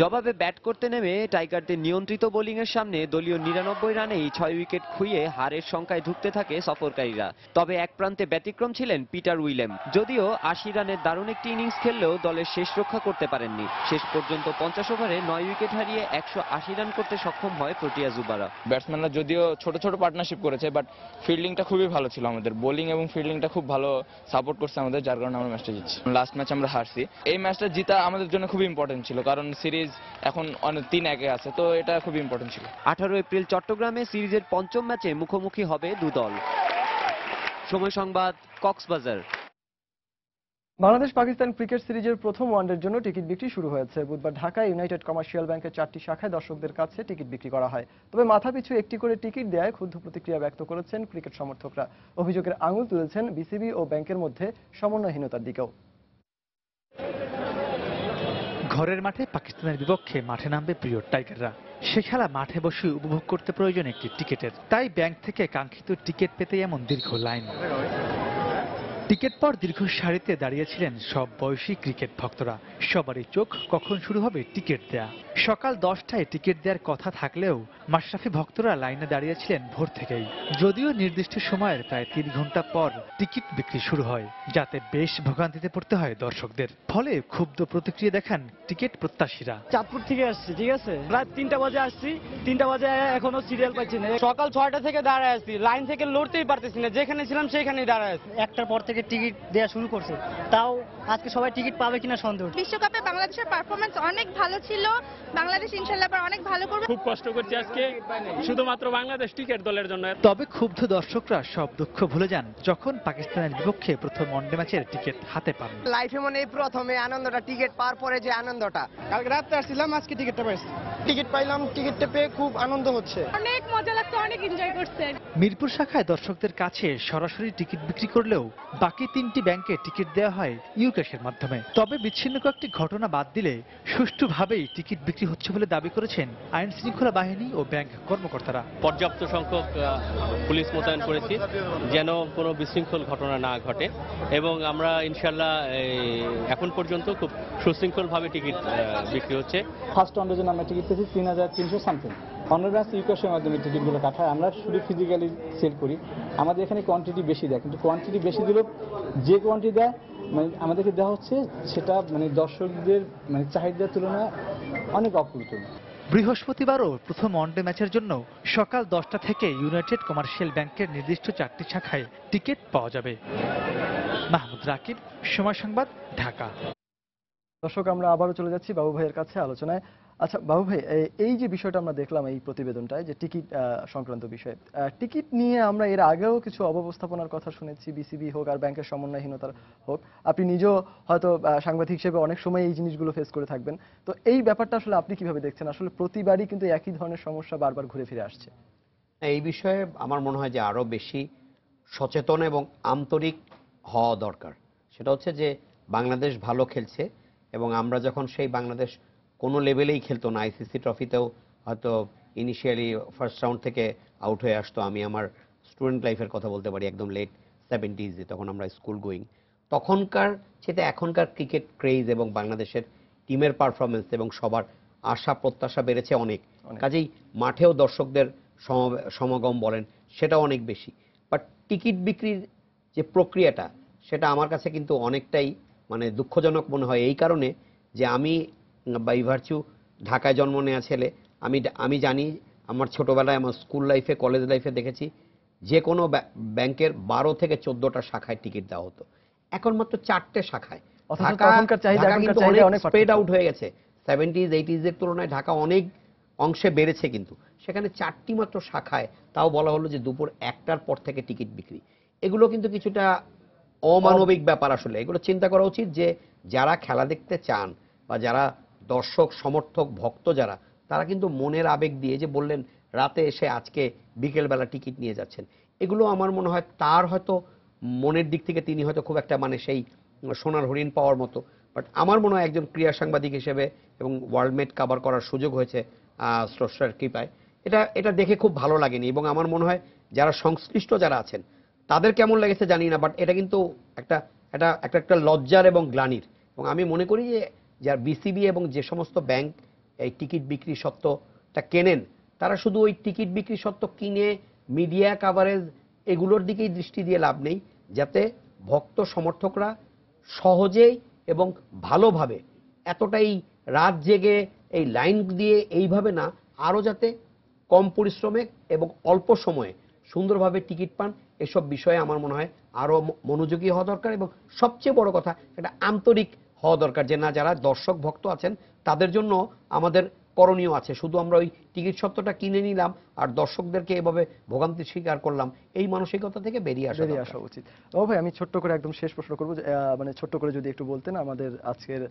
জবাবে ব্যাট করতে নেমে টাইগারদের নিয়ন্ত্রিত বোলিংয়ের সামনে দলীয় 99 রানেই 6 উইকেট খুইয়ে হারের সংখ্যায় ঢুকতে থাকে সফরকারীরা। তবে এক প্রান্তে ব্যতিক্রম ছিলেন পিটার উইলেম। যদিও 80 রানের দারুণ একটি ইনিংস খেললেও দলের শেষ রক্ষা করতে পারেননি। শেষ পর্যন্ত 50 ওভারে 9 উইকেট হারিয়ে 180 রান করতে সক্ষম হয় প্রোটিয়া যুবারা। ব্যাটসম্যানরা যদিও ছোট ছোট পার্টনারশিপ করেছে, বাট ফিল্ডিংটা খুবই ভালো ছিল আমাদের। বোলিং এবং ফিল্ডিংটা খুব ভালো সাপোর্ট করছে আমাদের, যার কারণে আমরা ম্যাচটা জিতছি। লাস্ট ম্যাচ আমরা হারছি, এই ম্যাচটা জিতা আমাদের জন্য খুব ইম্পর্টেন্ট ছিল, কারণ সিরিজ এখন 3-1 আছে, তো এটা খুব ইম্পর্টেন্ট ছিল। 18 এপ্রিল চট্টগ্রামে সিরিজের 5ম ম্যাচে মুখোমুখি হবে দু দল। সময় সংবাদ, কক্সবাজার। বাংলাদেশ পাকিস্তান ক্রিকেট সিরিজের প্রথম ওয়ানডের জন্য টিকিট বিক্রি শুরু হয়েছে। বুধবার ঢাকায় ইউনাইটেড কমার্শিয়াল ব্যাংকের 4টি শাখায় দর্শকদের কাছে টিকিট বিক্রি করা হয়। তবে মাথাপিছু একটি করে টিকিট দেওয়ায় ক্ষুব্ধ প্রতিক্রিয়া ব্যক্ত করেছেন ক্রিকেট সমর্থকরা। অভিযোগের আঙুল তুলেছেন বিসিবি ও ব্যাংকের মধ্যে সমন্বয়হীনতার দিকেও। ঘরের মাঠে পাকিস্তানের বিপক্ষে মাঠে নামবে প্রিয় টাইগাররা। সে খেলা মাঠে বসে উপভোগ করতে প্রয়োজন একটি টিকিটের, তাই ব্যাংক থেকে কাঙ্ক্ষিত টিকিট পেতে এমন দীর্ঘ লাইন। টিকিট পর দীর্ঘ সারিতে দাঁড়িয়েছিলেন সব বয়সী ক্রিকেট ভক্তরা। সবারই চোখ কখন শুরু হবে টিকিট দেয়া। সকাল 10টায় টিকিট দেওয়ার কথা থাকলেও মাশরাফি ভক্তরা লাইনে দাঁড়িয়েছিলেন ভোর থেকেই। যদিও নির্দিষ্ট সময়ের প্রায় 3 ঘন্টা পর টিকিট বিক্রি শুরু হয়, যাতে বেশ ভোগান্তিতে পড়তে হয় দর্শকদের। ফলে ক্ষুব্ধ প্রতিক্রিয়া দেখান টিকিট প্রত্যাশীরা। চাঁদপুর থেকে আসছি, ঠিক আছে, রাত 3টা বাজে আসছি, 3টা বাজে এখনো সিরিয়াল পাচ্ছি না। সকাল 6টা থেকে দাঁড়ায় আছি, লাইন থেকে লড়তেই পারতেছি না, যেখানে ছিলাম সেখানেই দাঁড়ায় আছি। 1টার পর থেকে টিকিট দেওয়া শুরু করছে, তাও আজকে সবাই টিকিট পাবে কিনা সন্দেহ। বিশ্বকাপে বাংলাদেশের পারফরমেন্স অনেক ভালো ছিল, বাংলাদেশ ইনশাআল্লাহ এবার অনেক ভালো করবে। খুব কষ্ট করছি আজকে শুধুমাত্র বাংলাদেশ টিকিট দলের জন্য। তবে ক্ষুব্ধ দর্শকরা সব দুঃখ ভুলে যান যখন পাকিস্তানের বিপক্ষে প্রথম ওয়ানডে ম্যাচের টিকিট হাতে পান। লাইফে মনে এই প্রথমে আনন্দটা, টিকিট পাওয়ার পরে যে আনন্দটা, কালকে রাতে আসছিলাম, আজকে টিকিটটা পাইছি, টিকিট পাইলাম, টিকিটটা পেয়ে খুব আনন্দ হচ্ছে। অনেক মজা লাগছে, অনেক এনজয় করছে। মিরপুর শাখায় দর্শকদের কাছে সরাসরি টিকিট বিক্রি করলেও বাকি 3টি ব্যাংকে টিকিট দেওয়া হয় ইউক্যাশের মাধ্যমে। তবে বিচ্ছিন্ন কয়েকটি ঘটনা বাদ দিলে সুষ্ঠুভাবেই টিকিট বিক্রি হচ্ছে বলে দাবি করেছেন আইন শৃঙ্খলা বাহিনী ও ব্যাংক কর্মকর্তারা। পর্যাপ্ত সংখ্যক পুলিশ মোতায়েন করেছি যেন কোনো বিশৃঙ্খল ঘটনা না ঘটে, এবং আমরা ইনশাল্লাহ এখন পর্যন্ত খুব সুশৃঙ্খলভাবে টিকিট বিক্রি হচ্ছে। ফার্স্ট রাউন্ডের জন্য আমরা টিকিট পেয়েছি 3300 সামথিং। অন্যান্য ব্যাংক ইউক্যাশের মাধ্যমে টিকিটগুলো কাটায়, আমরা শুধু ফিজিক্যালি সেল করি। আমাদের এখানে কোয়ান্টিটি বেশি দেয়, কিন্তু কোয়ান্টিটি বেশি দিলেও যে কোয়ান্টিটি দেয় মানে আমাদেরকে দেওয়া হচ্ছে সেটা মানে দর্শকদের মানে চাহিদার তুলনায় অনেক অপ্রতুল। বৃহস্পতিবারও প্রথম ওয়ানডে ম্যাচের জন্য সকাল 10টা থেকে ইউনাইটেড কমার্শিয়াল ব্যাংকের নির্দিষ্ট 4টি শাখায় টিকিট পাওয়া যাবে। মাহমুদ রাকিব, সময় সংবাদ, ঢাকা। দর্শক, আমরা আবারও চলে যাচ্ছি বাবু ভাইয়ের কাছে আলোচনায়। আচ্ছা বাবু ভাই, এই যে বিষয়টা আমরা দেখলাম এই প্রতিবেদনটায়, যে টিকিট সংক্রান্ত বিষয়ে, টিকিট নিয়ে আমরা এর আগেও কিছু অব্যবস্থাপনার কথা শুনেছি, বিসিবি হোক আর ব্যাংকের সমন্বয়হীনতার হোক। আপনি নিজেও হয়তো সাংবাদিক হিসেবে অনেক সময় এই জিনিসগুলো ফেস করে থাকবেন, তো এই ব্যাপারটা আসলে আপনি কিভাবে দেখছেন? আসলে প্রতিবারই কিন্তু একই ধরনের সমস্যা বারবার ঘুরে ফিরে আসছে। এই বিষয়ে আমার মনে হয় যে আরো বেশি সচেতন এবং আন্তরিক হওয়া দরকার। সেটা হচ্ছে যে বাংলাদেশ ভালো খেলছে, এবং আমরা যখন সেই বাংলাদেশ কোনো লেভেলেই খেলতো না, আইসিসি ট্রফিতেও হয়তো ইনিশিয়ালি ফার্স্ট রাউন্ড থেকে আউট হয়ে আসতো। আমি আমার স্টুডেন্ট লাইফের কথা বলতে পারি, একদম লেট 70s, তখন আমরা স্কুল গোয়িং। তখনকার সেটা এখনকার ক্রিকেট ক্রেজ এবং বাংলাদেশের টিমের পারফরমেন্স এবং সবার আশা প্রত্যাশা বেড়েছে অনেক। কাজেই মাঠেও দর্শকদের সমাগম বলেন সেটাও অনেক বেশি। বাট টিকিট বিক্রির যে প্রক্রিয়াটা, সেটা আমার কাছে কিন্তু অনেকটাই মানে দুঃখজনক মনে হয়, এই কারণে যে আমি বাই ভার্চু ঢাকায় জন্ম নেওয়া ছেলে, আমি জানি আমার ছোটবেলায় আমার স্কুল লাইফে কলেজ লাইফে দেখেছি যে কোনো ব্যাংকের 12 থেকে 14টা শাখায় টিকিট দেওয়া হতো, এখন মাত্র 4টে শাখায়। ঢাকা কিন্তু অনেক স্প্রেড আউট হয়ে গেছে, 70s 80s এর তুলনায় ঢাকা অনেক অংশে বেড়েছে, কিন্তু সেখানে 4টি মাত্র শাখায়, তাও বলা হলো যে দুপুর 1টার পর থেকে টিকিট বিক্রি। এগুলো কিন্তু কিছুটা অমানবিক ব্যাপার। আসলে এগুলো চিন্তা করা উচিত যে যারা খেলা দেখতে চান বা যারা দর্শক সমর্থক ভক্ত যারা, তারা কিন্তু মনের আবেগ দিয়ে যে বললেন রাতে এসে আজকে বিকেলবেলা টিকিট নিয়ে যাচ্ছেন, এগুলো আমার মনে হয় তার হয়তো মনের দিক থেকে তিনি হয়তো খুব একটা মানে সেই সোনার হরিণ পাওয়ার মতো। বাট আমার মনে হয় একজন ক্রীড়া সাংবাদিক হিসেবে এবং ওয়ার্ল্ড মেট কভার করার সুযোগ হয়েছে স্রষ্টার কৃপায়, এটা দেখে খুব ভালো লাগেনি। এবং আমার মনে হয় যারা সংশ্লিষ্ট যারা আছেন তাদের কেমন লেগেছে জানি না, বাট এটা কিন্তু একটা লজ্জার এবং গ্লানির। এবং আমি মনে করি যে যার বিসিবি এবং যে সমস্ত ব্যাংক এই টিকিট বিক্রি সত্ত্বটা কেনেন, তারা শুধু ওই টিকিট বিক্রি সত্ত্ব কিনে মিডিয়া কাভারেজ এগুলোর দিকেই দৃষ্টি দিয়ে লাভ নেই, যাতে ভক্ত সমর্থকরা সহজেই এবং ভালোভাবে এতটাই রাত জেগে এই লাইন দিয়ে এইভাবে না, আরও যাতে কম পরিশ্রমে এবং অল্প সময়ে সুন্দরভাবে টিকিট পান, এসব বিষয়ে আমার মনে হয় আরও মনোযোগী হওয়া দরকার। এবং সবচেয়ে বড় কথা, এটা আন্তরিক হওয়া দরকার যে না, যারা দর্শক ভক্ত আছেন তাদের জন্য আমাদের করণীয় আছে। শুধু আমরা ওই টিকিট সত্ত্বটা কিনে নিলাম আর দর্শকদেরকে এভাবে ভোগান্তির স্বীকার করলাম, এই মানসিকতা থেকে বেরিয়ে আসা উচিত। ও ভাই, আমি ছোট্ট করে একদম শেষ প্রশ্ন করবো, মানে ছোট্ট করে যদি একটু বলতেন আমাদের আজকের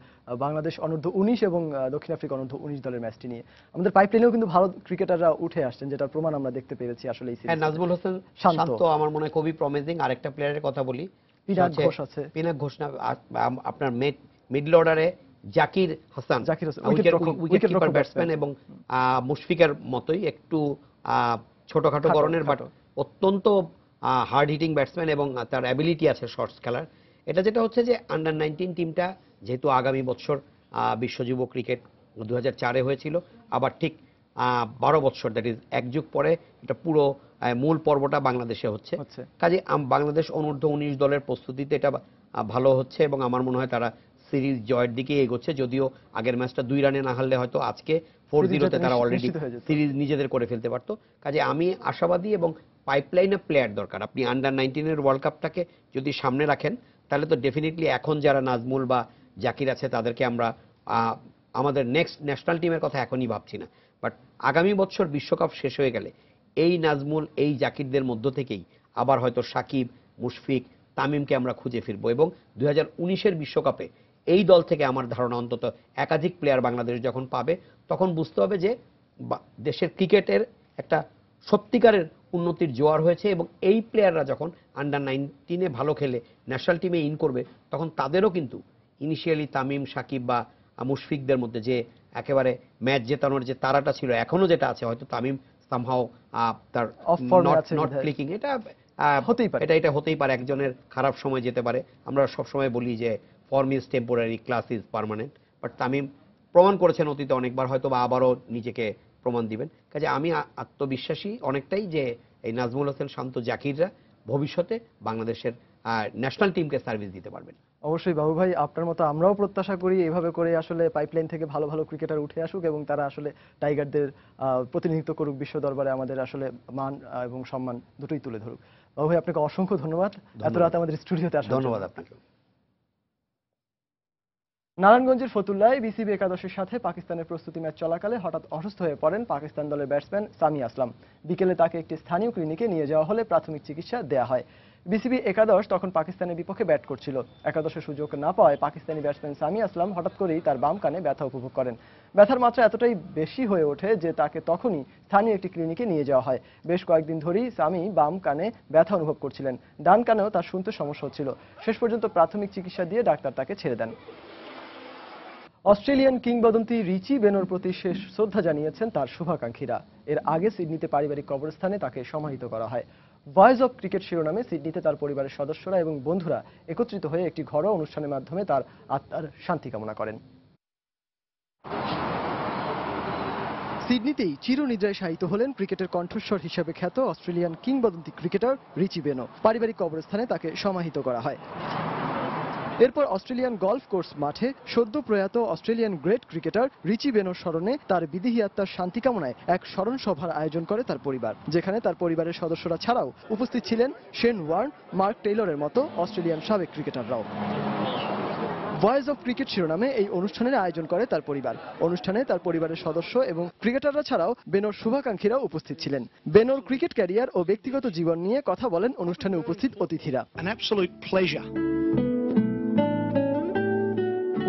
বাংলাদেশ অনূর্ধ্ব 19 এবং দক্ষিণ আফ্রিকা অনূর্ধ্ব 19 দলের ম্যাচটি নিয়ে। আমাদের পাইপলাইনেও কিন্তু ভালো ক্রিকেটাররা উঠে আসছেন, যেটার প্রমাণ আমরা দেখতে পেরেছি আসলে এই সিরিজে। নাজমুল হোসেন শান্ত আমার মনে হয় খুবই প্রমিজিং। আরেকটা প্লেয়ারের কথা বলি, পিনাক ঘোষ আছে। পিনাক ঘোষ না, আপনার মিডল অর্ডারে জাকির হাসান উইকেটকিপার ব্যাটসম্যান এবং মুশফিকের মতোই একটু ছোটখাটো ধরনের, বাট অত্যন্ত হার্ড হিটিং ব্যাটসম্যান এবং তার অ্যাবিলিটি আছে শর্টস খেলার। এটা যেটা হচ্ছে যে আন্ডার 19 টিমটা যেহেতু আগামী বছর বিশ্ব যুব ক্রিকেট 2004-এ হয়েছিল, আবার ঠিক 12 বছর, দ্যাট ইজ এক যুগ পরে এটা পুরো মূল পর্বটা বাংলাদেশে হচ্ছে। কাজে বাংলাদেশ অনূর্ধ্ব 19 দলের প্রস্তুতিতে এটা ভালো হচ্ছে এবং আমার মনে হয় তারা সিরিজ জয়ের দিকে এগোচ্ছে। যদিও আগের ম্যাচটা 2 রানে না হারলে হয়তো আজকে 4-0-তে তারা অলরেডি সিরিজ নিজেদের করে ফেলতে পারতো। কাজে আমি আশাবাদী এবং পাইপলাইনে প্লেয়ার দরকার। আপনি আন্ডার 19-এর ওয়ার্ল্ড কাপটাকে যদি সামনে রাখেন তাহলে তো ডেফিনেটলি এখন যারা নাজমুল বা জাকির আছে তাদেরকে আমরা আমাদের নেক্সট ন্যাশনাল টিমের কথা এখনই ভাবছি না, বাট আগামী বছর বিশ্বকাপ শেষ হয়ে গেলে এই নাজমুল এই জাকিরদের মধ্য থেকেই আবার হয়তো সাকিব, মুশফিক, তামিমকে আমরা খুঁজে ফিরবো এবং 2019-এর বিশ্বকাপে এই দল থেকে আমার ধারণা অন্তত একাধিক প্লেয়ার বাংলাদেশ যখন পাবে তখন বুঝতে হবে যে দেশের ক্রিকেটের একটা সত্যিকারের উন্নতির জোয়ার হয়েছে এবং এই প্লেয়াররা যখন আন্ডার 19-এ ভালো খেলে ন্যাশনাল টিমে ইন করবে তখন তাদেরও কিন্তু ইনিশিয়ালি তামিম, সাকিব বা মুশফিকদের মধ্যে যে একেবারে ম্যাচ জেতানোর যে তারাটা ছিল এখনো যেটা আছে, হয়তো তামিম সামহাও তার নট ক্লিকিং, এটা হতেই পারে, একজনের খারাপ সময় যেতে পারে। আমরা সবসময় বলি যে form is temporary, class is permanent, but Tamim প্রমাণ করেছেন অতীতে অনেকবার, হয়তো বা আবারও নিজেকে প্রমাণ দিবেন। কাজে আমি আত্মবিশ্বাসী অনেকটাই যে এই নাজমুল হোসেন, শান্ত, জাকিররা ভবিষ্যতে বাংলাদেশের ন্যাশনাল টিমকে সার্ভিস দিতে পারবেন। অবশ্যই বাবু ভাই, আপনার মতো আমরাও প্রত্যাশা করি এইভাবে করে আসলে পাইপলাইন থেকে ভালো ভালো ক্রিকেটার উঠে আসুক এবং তারা আসলে টাইগারদের প্রতিনিধিত্ব করুক বিশ্ব দরবারে, আমাদের আসলে মান এবং সম্মান দুটোই তুলে ধরুক। বাবু ভাই, আপনাকে অসংখ্য ধন্যবাদ এত রাত আমাদের স্টুডিওতে আসার জন্য। ধন্যবাদ আপনাকে। নারায়ণগঞ্জের ফতুল্লায় বিসিবি একাদশের সাথে পাকিস্তানের প্রস্তুতি ম্যাচ চলাকালে হঠাৎ অসুস্থ হয়ে পড়েন পাকিস্তান দলের ব্যাটসম্যান সামি আসলাম। বিকেলে তাকে একটি স্থানীয় ক্লিনিকে নিয়ে যাওয়া হলে প্রাথমিক চিকিৎসা দেয়া হয়। বিসিবি একাদশ তখন পাকিস্তানের বিপক্ষে ব্যাট করছিল। একাদশের সুযোগ না পাওয়ায় পাকিস্তানি ব্যাটসম্যান সামি আসলাম হঠাৎ করেই তার বাম কানে ব্যথা উপভোগ করেন। ব্যথার মাত্রা এতটাই বেশি হয়ে ওঠে যে তাকে তখনই স্থানীয় একটি ক্লিনিকে নিয়ে যাওয়া হয়। বেশ কয়েকদিন ধরেই সামি বাম কানে ব্যথা অনুভব করছিলেন, ডান কানেও তার শুনতে সমস্যা হচ্ছিল। শেষ পর্যন্ত প্রাথমিক চিকিৎসা দিয়ে ডাক্তার তাকে ছেড়ে দেন। অস্ট্রেলিয়ান কিংবদন্তি রিচি বেনোর প্রতি শেষ শ্রদ্ধা জানিয়েছেন তার শুভাকাঙ্ক্ষীরা। এর আগে সিডনিতে পারিবারিক কবরস্থানে তাকে সমাহিত করা হয়। ভয়েস অব ক্রিকেট শিরোনামে সিডনিতে তার পরিবারের সদস্যরা এবং বন্ধুরা একত্রিত হয়ে একটি ঘরোয়া অনুষ্ঠানের মাধ্যমে তার আত্মার শান্তি কামনা করেন। সিডনিতেই চিরনিদ্রায় শায়িত হলেন ক্রিকেটের কণ্ঠস্বর হিসেবে খ্যাত অস্ট্রেলিয়ান কিংবদন্তি ক্রিকেটার রিচি বেনো। পারিবারিক কবরস্থানে তাকে সমাহিত করা হয়। এরপর অস্ট্রেলিয়ান গলফ কোর্স মাঠে সদ্য প্রয়াত অস্ট্রেলিয়ান গ্রেট ক্রিকেটার রিচি বেনোর স্মরণে তার বিদেহী আত্মার শান্তি কামনায় এক স্মরণ সভার আয়োজন করে তার পরিবার, যেখানে তার পরিবারের সদস্যরা ছাড়াও উপস্থিত ছিলেন শেন ওয়ার্ন, মার্ক টেইলরের মতো অস্ট্রেলিয়ান সাবেক ক্রিকেটাররাও। ভয়েস অব ক্রিকেট শিরোনামে এই অনুষ্ঠানের আয়োজন করে তার পরিবার। অনুষ্ঠানে তার পরিবারের সদস্য এবং ক্রিকেটাররা ছাড়াও বেনোর শুভাকাঙ্ক্ষীরাও উপস্থিত ছিলেন। বেনোর ক্রিকেট ক্যারিয়ার ও ব্যক্তিগত জীবন নিয়ে কথা বলেন অনুষ্ঠানে উপস্থিত অতিথিরা।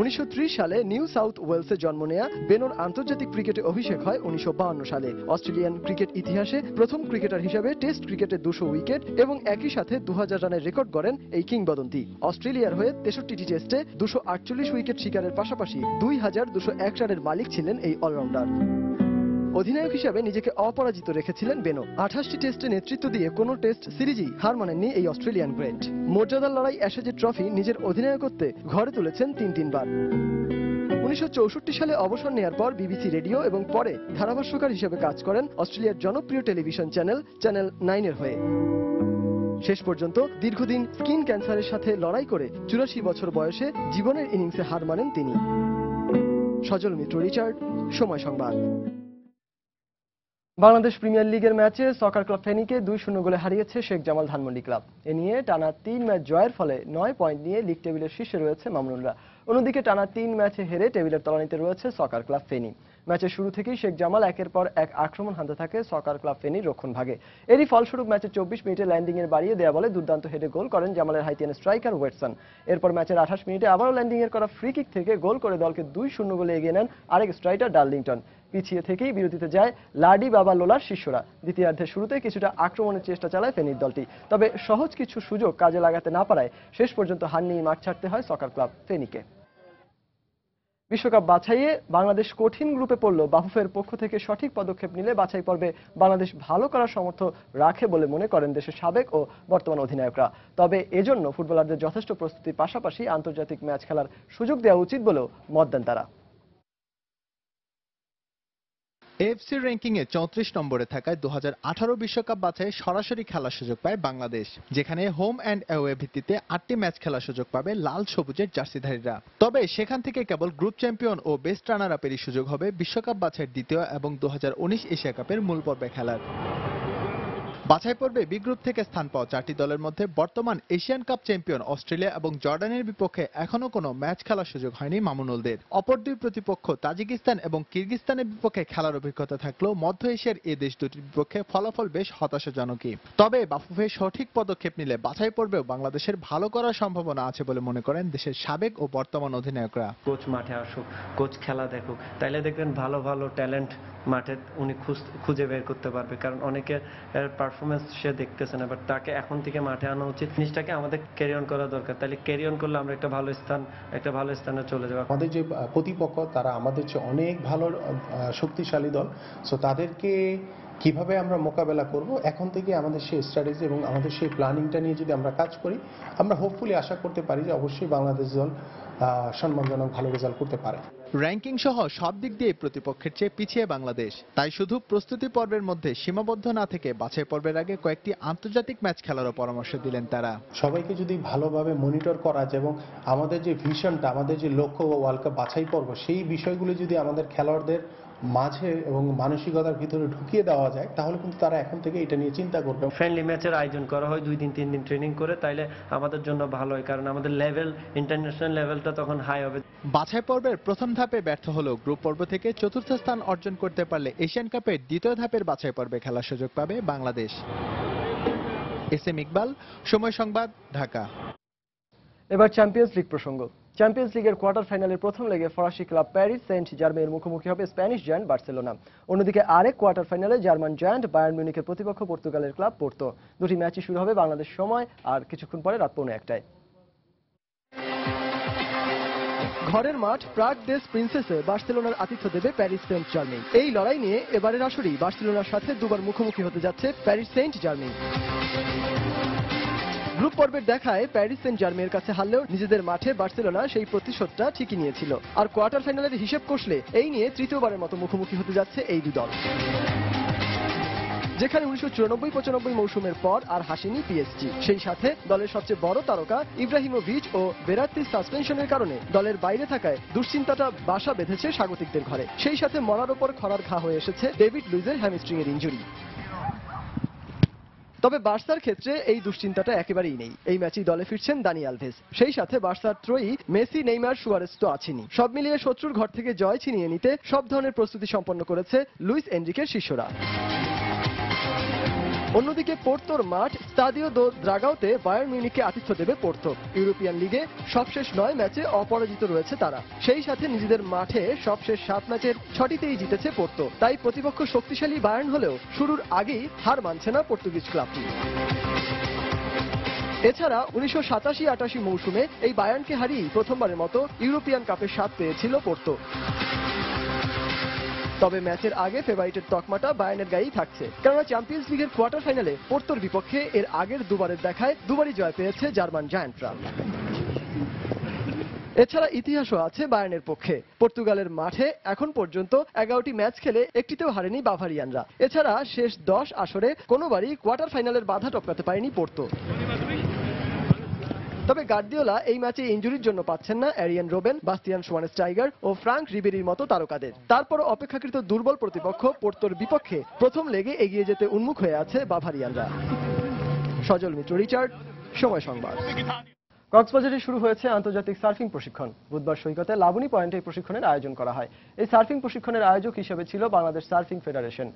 1930 সালে নিউ সাউথ ওয়েলসে জন্ম নেয়া বেনোর আন্তর্জাতিক ক্রিকেটে অভিষেক হয় 1952 সালে। অস্ট্রেলিয়ান ক্রিকেট ইতিহাসে প্রথম ক্রিকেটার হিসেবে টেস্ট ক্রিকেটে 200 উইকেট এবং একই সাথে 2000 রানের রেকর্ড গড়েন এই কিংবদন্তি। অস্ট্রেলিয়ার হয়ে 63টি টেস্টে 248 উইকেট শিকারের পাশাপাশি 2201 রানের মালিক ছিলেন এই অলরাউন্ডার। অধিনায়ক হিসেবে নিজেকে অপরাজিত রেখেছিলেন বেনো। 28টি টেস্টে নেতৃত্ব দিয়ে কোনো টেস্ট সিরিজই হার মানেননি এই অস্ট্রেলিয়ান গ্রেট। মর্যাদার লড়াই অ্যাশেজের ট্রফি নিজের অধিনায়কত্বে ঘরে তুলেছেন 3বার। 1964 সালে অবসর নেয়ার পর বিবিসি রেডিও এবং পরে ধারাভাষ্যকার হিসেবে কাজ করেন অস্ট্রেলিয়ার জনপ্রিয় টেলিভিশন চ্যানেল 9-এর হয়ে। শেষ পর্যন্ত দীর্ঘদিন স্কিন ক্যান্সারের সাথে লড়াই করে 84 বছর বয়সে জীবনের ইনিংসে হার মানেন তিনি। সজল মিত্র, রিচার্ড, সময় সংবাদ। বাংলাদেশ প্রিমিয়ার লিগের ম্যাচে সকার ক্লাব ফেনীকে 2-0 গোলে হারিয়েছে শেখ জামাল ধানমন্ডি ক্লাব। এ নিয়ে টানা 3 ম্যাচ জয়ের ফলে 9 পয়েন্ট নিয়ে লিগ টেবিলের শীর্ষে রয়েছে মামুনুলরা। অন্যদিকে টানা 3 ম্যাচে হেরে টেবিলের তলানিতে রয়েছে সকার ক্লাব ফেনী। ম্যাচের শুরু থেকেই শেখ জামাল একের পর এক আক্রমণ হানতে থাকে সকার ক্লাব ফেনীর রক্ষণভাগে। এরই ফলস্বরূপ ম্যাচের 24 মিনিটে ল্যান্ডিং এর বাড়িয়ে দেয়া বলে দুর্দান্ত হেডে গোল করেন জামালের হাইতিয়ান স্ট্রাইকার ওয়েটসন। এরপর ম্যাচের 28 মিনিটে আবারও ল্যান্ডিং এর করা ফ্রি কিক থেকে গোল করে দলকে 2-0 গোলে এগিয়ে নেন আরেক স্ট্রাইকার ডার্লিংটন। পিছিয়ে থেকেই বিরতিতে যায় লাডি বাবা লোলার শিষ্যরা। দ্বিতীয়ার্ধের শুরুতে কিছুটা আক্রমণের চেষ্টা চালায় ফেনীর দলটি, তবে সহজ কিছু সুযোগ কাজে লাগাতে না পারায় শেষ পর্যন্ত হার নিয়ে মাঠ ছাড়তে হয় সকার ক্লাব ফেনীকে। বিশ্বকাপ বাছাইয়ে বাংলাদেশ কঠিন গ্রুপে পড়ল। বাফুফের পক্ষ থেকে সঠিক পদক্ষেপ নিলে বাছাই পর্বে বাংলাদেশ ভালো করার সামর্থ্য রাখে বলে মনে করেন দেশের সাবেক ও বর্তমান অধিনায়করা। তবে এজন্য ফুটবলারদের যথেষ্ট প্রস্তুতির পাশাপাশি আন্তর্জাতিক ম্যাচ খেলার সুযোগ দেওয়া উচিত বলেও মত দেন তারা। এএফসি র্যাঙ্কিং এ 34 নম্বরে থাকায় 2018 বিশ্বকাপ বাছাইয়ে সরাসরি খেলার সুযোগ পায় বাংলাদেশ, যেখানে হোম অ্যান্ড অ্যাওয়ে ভিত্তিতে 8টি ম্যাচ খেলার সুযোগ পাবে লাল সবুজের জার্সিধারীরা। তবে সেখান থেকে কেবল গ্রুপ চ্যাম্পিয়ন ও বেস্ট রানার আপেরই সুযোগ হবে বিশ্বকাপ বাছাইয়ের দ্বিতীয় এবং 2019 এশিয়া কাপের মূল পর্বে খেলার। বাছাই পর্বে বি গ্রুপ থেকে স্থান পাওয়া 4টি দলের মধ্যে বর্তমান এশিয়ান কাপ চ্যাম্পিয়ন অস্ট্রেলিয়া এবং জর্ডানের বিপক্ষে এখনো কোনো ম্যাচ খেলার সুযোগ হয়নি মামুনুলদের। অপর দুই প্রতিপক্ষ তাজিকিস্তান এবং কিরগিস্তানের বিপক্ষে খেলার অভিজ্ঞতা থাকলেও মধ্য এশিয়ার এই দেশ দুটির বিপক্ষে ফলাফল বেশ হতাশাজনকই। তবে বাফুফে সঠিক পদক্ষেপ নিলে বাছাই পর্বেও বাংলাদেশের ভালো করার সম্ভাবনা আছে বলে মনে করেন দেশের সাবেক ও বর্তমান অধিনায়করা। কোচ মাঠে আসুক, কোচ খেলা দেখুক, তাইলে দেখবেন ভালো ভালো ট্যালেন্ট মাঠে উনি খুঁজে বের করতে পারবে। কারণ অনেকের পারফরমেন্স সে দেখতেছে না, বাট তাকে এখন থেকে মাঠে আনা উচিত। জিনিসটাকে আমাদের ক্যারি অন করা দরকার, তাহলে ক্যারি অন করলে আমরা একটা ভালো স্থানে চলে যাবো। আমাদের যে প্রতিপক্ষ তারা আমাদের চেয়ে অনেক ভালো শক্তিশালী দল, সো তাদেরকে কিভাবে আমরা মোকাবেলা করব এখন থেকে আমাদের সেই স্ট্র্যাটেজি এবং আমাদের সেই প্ল্যানিংটা নিয়ে যদি আমরা কাজ করি, আমরা হোপফুলি আশা করতে পারি যে অবশ্যই বাংলাদেশ দল সম্মানজনক ভালো রেজাল্ট করতে পারে। র্যাঙ্কিং সহ সব দিক দিয়ে প্রতিপক্ষের চেয়ে পিছিয়ে বাংলাদেশ, তাই শুধু প্রস্তুতি পর্বের মধ্যে সীমাবদ্ধ না থেকে বাছাই পর্বের আগে কয়েকটি আন্তর্জাতিক ম্যাচ খেলারও পরামর্শ দিলেন তারা। সবাইকে যদি ভালোভাবে মনিটর করা যায় এবং আমাদের যে ভিশনটা, আমাদের যে লক্ষ্য ওয়ার্ল্ড কাপ বাছাই পর্ব, সেই বিষয়গুলো যদি আমাদের খেলোয়াড়দের মাঝে এবং মানসিকতার ভিতরে ঢুকিয়ে দেওয়া যায়, তাহলে কিন্তু তারা এখন থেকে এটা নিয়ে চিন্তা করবে। ফ্রেন্ডলি ম্যাচের আয়োজন করা হয় 2 দিন 3 দিন ট্রেনিং করে, তাইলে আমাদের জন্য ভালো হয়, কারণ আমাদের লেভেল, ইন্টারন্যাশনাল লেভেলটা তখন হাই হবে। বাছাই পর্বের প্রথম ধাপে ব্যর্থ হলেও গ্রুপ পর্ব থেকে চতুর্থ স্থান অর্জন করতে পারলে এশিয়ান কাপের দ্বিতীয় ধাপের বাছাই পর্বে খেলার সুযোগ পাবে বাংলাদেশ। এস এম ইকবাল, সময় সংবাদ, ঢাকা। এবার চ্যাম্পিয়ন্স লিগ প্রসঙ্গ। চ্যাম্পিয়ন্স লিগের কোয়ার্টার ফাইনালের প্রথম লেগে ফরাসি ক্লাব প্যারিস সেন্ট জার্মেইয়ের মুখোমুখি হবে স্প্যানিশ জায়ান্ট বার্সেলোনা। অন্যদিকে আরেক কোয়ার্টার ফাইনালে জার্মান জায়ান্ট বায়ার্ন মিউনিখের প্রতিপক্ষ পর্তুগালের ক্লাব পোর্তো। দুটি ম্যাচই শুরু হবে বাংলাদেশ সময় আর কিছুক্ষণ পরে রাত 1:15টায়। ঘরের মাঠ প্রাগ দেস প্রিন্সেসে বার্সেলোনার আতিথ্য দেবে প্যারিস সেন্ট জার্মেইন। এই লড়াই নিয়ে এবারের আসরেই বার্সেলোনার সাথে দুবার মুখোমুখি হতে যাচ্ছে প্যারিস সেন্ট জার্মেইন। গ্রুপ পর্বের দেখায় প্যারিস সেন্ট জার্মেইয়ের কাছে হারলেও নিজেদের মাঠে বার্সেলোনা সেই প্রতিশোধটা ঠিকই নিয়েছিল। আর কোয়ার্টার ফাইনালের হিসেব কষলে এই নিয়ে তৃতীয়বারের মতো মুখোমুখি হতে যাচ্ছে এই দুই দল, যেখানে 1994-95 মৌসুমের পর আর হাসেনি পিএসজি। সেই সাথে দলের সবচেয়ে বড় তারকা ইব্রাহিমোভিচ ও বেরাত্তির সাসপেনশনের কারণে দলের বাইরে থাকায় দুশ্চিন্তাটা বাসা বেঁধেছে স্বাগতিকদের ঘরে। সেই সাথে মরার ওপর খরার ঘা হয়ে এসেছে ডেভিড লুইজের হ্যামস্ট্রিং এর ইনজুরি। তবে বার্সার ক্ষেত্রে এই দুশ্চিন্তাটা একেবারেই নেই। এই ম্যাচেই দলে ফিরছেন দানি আলভেজ। সেই সাথে বার্সার ত্রয়ী মেসি, নেইমার, সুয়ারেজ তো আছেনই। সব মিলিয়ে শত্রুর ঘর থেকে জয় ছিনিয়ে নিতে সব ধরনের প্রস্তুতি সম্পন্ন করেছে লুইস এনরিকের শিষ্যরা। অন্যদিকে পোর্তোর মাঠ স্টাদিও দো দ্রাগাওতে বায়ার্ন মিউনিখকে আতিথ্য দেবে পোর্তো। ইউরোপিয়ান লিগে সবশেষ 9 ম্যাচে অপরাজিত রয়েছে তারা। সেই সাথে নিজেদের মাঠে সবশেষ 7 ম্যাচের 6টিতেই জিতেছে পোর্তো। তাই প্রতিপক্ষ শক্তিশালী বায়ার্ন হলেও শুরুর আগেই হার মানছে না পর্তুগিজ ক্লাবটি। এছাড়া 1987-88 মৌসুমে এই বায়ার্নকে হারিয়েই প্রথমবারের মতো ইউরোপিয়ান কাপের স্বাদ পেয়েছিল পোর্তো। তবে ম্যাচের আগে ফেভারিটের তকমাটা বায়ার্নের গায়েই থাকছে, কেননা চ্যাম্পিয়ন্স লিগের কোয়ার্টার ফাইনালে পোর্তোর বিপক্ষে এর আগের দুবারের দেখায় দুবারই জয় পেয়েছে জার্মান জায়ান্টরা। এছাড়া ইতিহাসও আছে বায়ার্নের পক্ষে। পর্তুগালের মাঠে এখন পর্যন্ত 11টি ম্যাচ খেলে একটিতেও হারেনি বাভারিয়ানরা। এছাড়া শেষ 10 আসরে কোনোবারই কোয়ার্টার ফাইনালের বাধা টপকাতে পারেনি পোর্তো। তবে গার্দিওলা এই ম্যাচে ইনজুরির জন্য পাচ্ছেন না অ্যারিয়ান রোবেন, বাস্তিয়ান শোয়ানেস্টাইগার ও ফ্রাঙ্ক রিবেরির মতো তারকাদের। তারপর অপেক্ষাকৃত দুর্বল প্রতিপক্ষ পোর্তোর বিপক্ষে প্রথম লেগে এগিয়ে যেতে উন্মুখ হয়ে আছে বাভারিয়ানরা। সজল মিত্র, রিচার্ড, সময় সংবাদ। কক্সবাজারে শুরু হয়েছে আন্তর্জাতিক সার্ফিং প্রশিক্ষণ। বুধবার সৈকতে লাবণী পয়েন্টে এই প্রশিক্ষণের আয়োজন করা হয়। এই সার্ফিং প্রশিক্ষণের আয়োজক হিসেবে ছিল বাংলাদেশ সার্ফিং ফেডারেশন।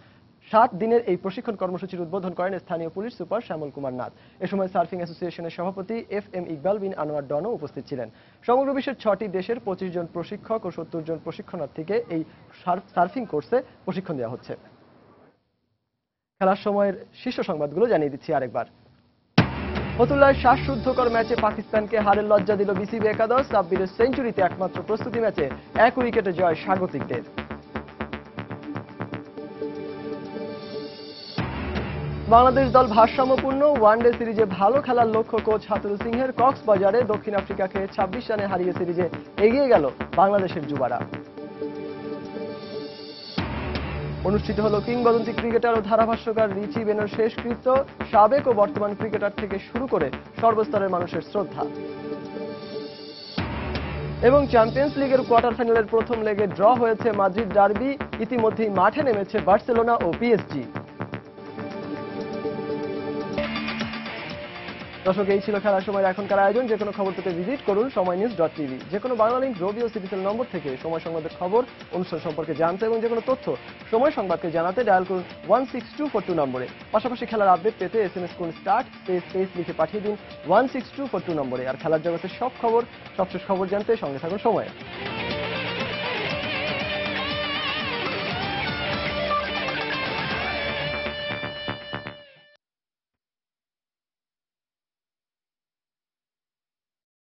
7 দিনের এই প্রশিক্ষণ কর্মসূচির উদ্বোধন করেন স্থানীয় পুলিশ সুপার শ্যামল কুমার নাথ। এ সময় সার্ফিং অ্যাসোসিয়েশনের সভাপতি এফ.এম. ইকবাল বিন আনোয়ার ডনও উপস্থিত ছিলেন। সমগ্র বিশ্বের 6টি দেশের 25 জন প্রশিক্ষক ও 70 জন প্রশিক্ষণার্থীকে এই সার্ফিং কোর্সে প্রশিক্ষণ দেওয়া হচ্ছে। খেলার সময়ের শীর্ষ সংবাদগুলো জানিয়ে দিচ্ছি আরেকবার। ফতুল্লায় শ্বাসরুদ্ধকর ম্যাচে পাকিস্তানকে হারের লজ্জা দিল বিসিবি একাদশ। সাব্বিরের সেঞ্চুরিতে একমাত্র প্রস্তুতি ম্যাচে 1 উইকেটে জয় স্বাগতিকদের। বাংলাদেশ দল ভারসাম্যপূর্ণ। ওয়ানডে সিরিজে ভালো খেলার লক্ষ্য কোচ হাথুরু সিংহের। কক্সবাজারে দক্ষিণ আফ্রিকাকে 26 রানে হারিয়ে সিরিজে এগিয়ে গেল বাংলাদেশের যুবারা। অনুষ্ঠিত হলো কিংবদন্তি ক্রিকেটার ও ধারাভাষ্যকার রিচি বেনোর শেষকৃত্য। সাবেক ও বর্তমান ক্রিকেটার থেকে শুরু করে সর্বস্তরের মানুষের শ্রদ্ধা। এবং চ্যাম্পিয়ন্স লিগের কোয়ার্টার ফাইনালের প্রথম লেগে ড্র হয়েছে মাদ্রিদ ডার্বি। ইতিমধ্যেই মাঠে নেমেছে বার্সেলোনা ও পিএসজি। দর্শক, এই ছিল খেলার সময়ের এখনকার আয়োজন। যে কোনো খবর পেতে ভিজিট করুন সময়নিউজ.tv। যে কোনো বাংলা লিংক, রবি ও সিটিসেল নম্বর থেকে সময় সংবাদের খবর, অনুষ্ঠান সম্পর্কে জানতে এবং যে কোনো তথ্য সময় সংবাদকে জানাতে ডায়াল করুন 16242 নম্বরে। পাশাপাশি খেলার আপডেট পেতে SMS করুন স্টার্ট স্পেস লিখে পাঠিয়ে দিন 16242 নম্বরে। আর খেলার জগতের সব খবর, সবশেষ খবর জানতে সঙ্গে থাকুন সময়ে।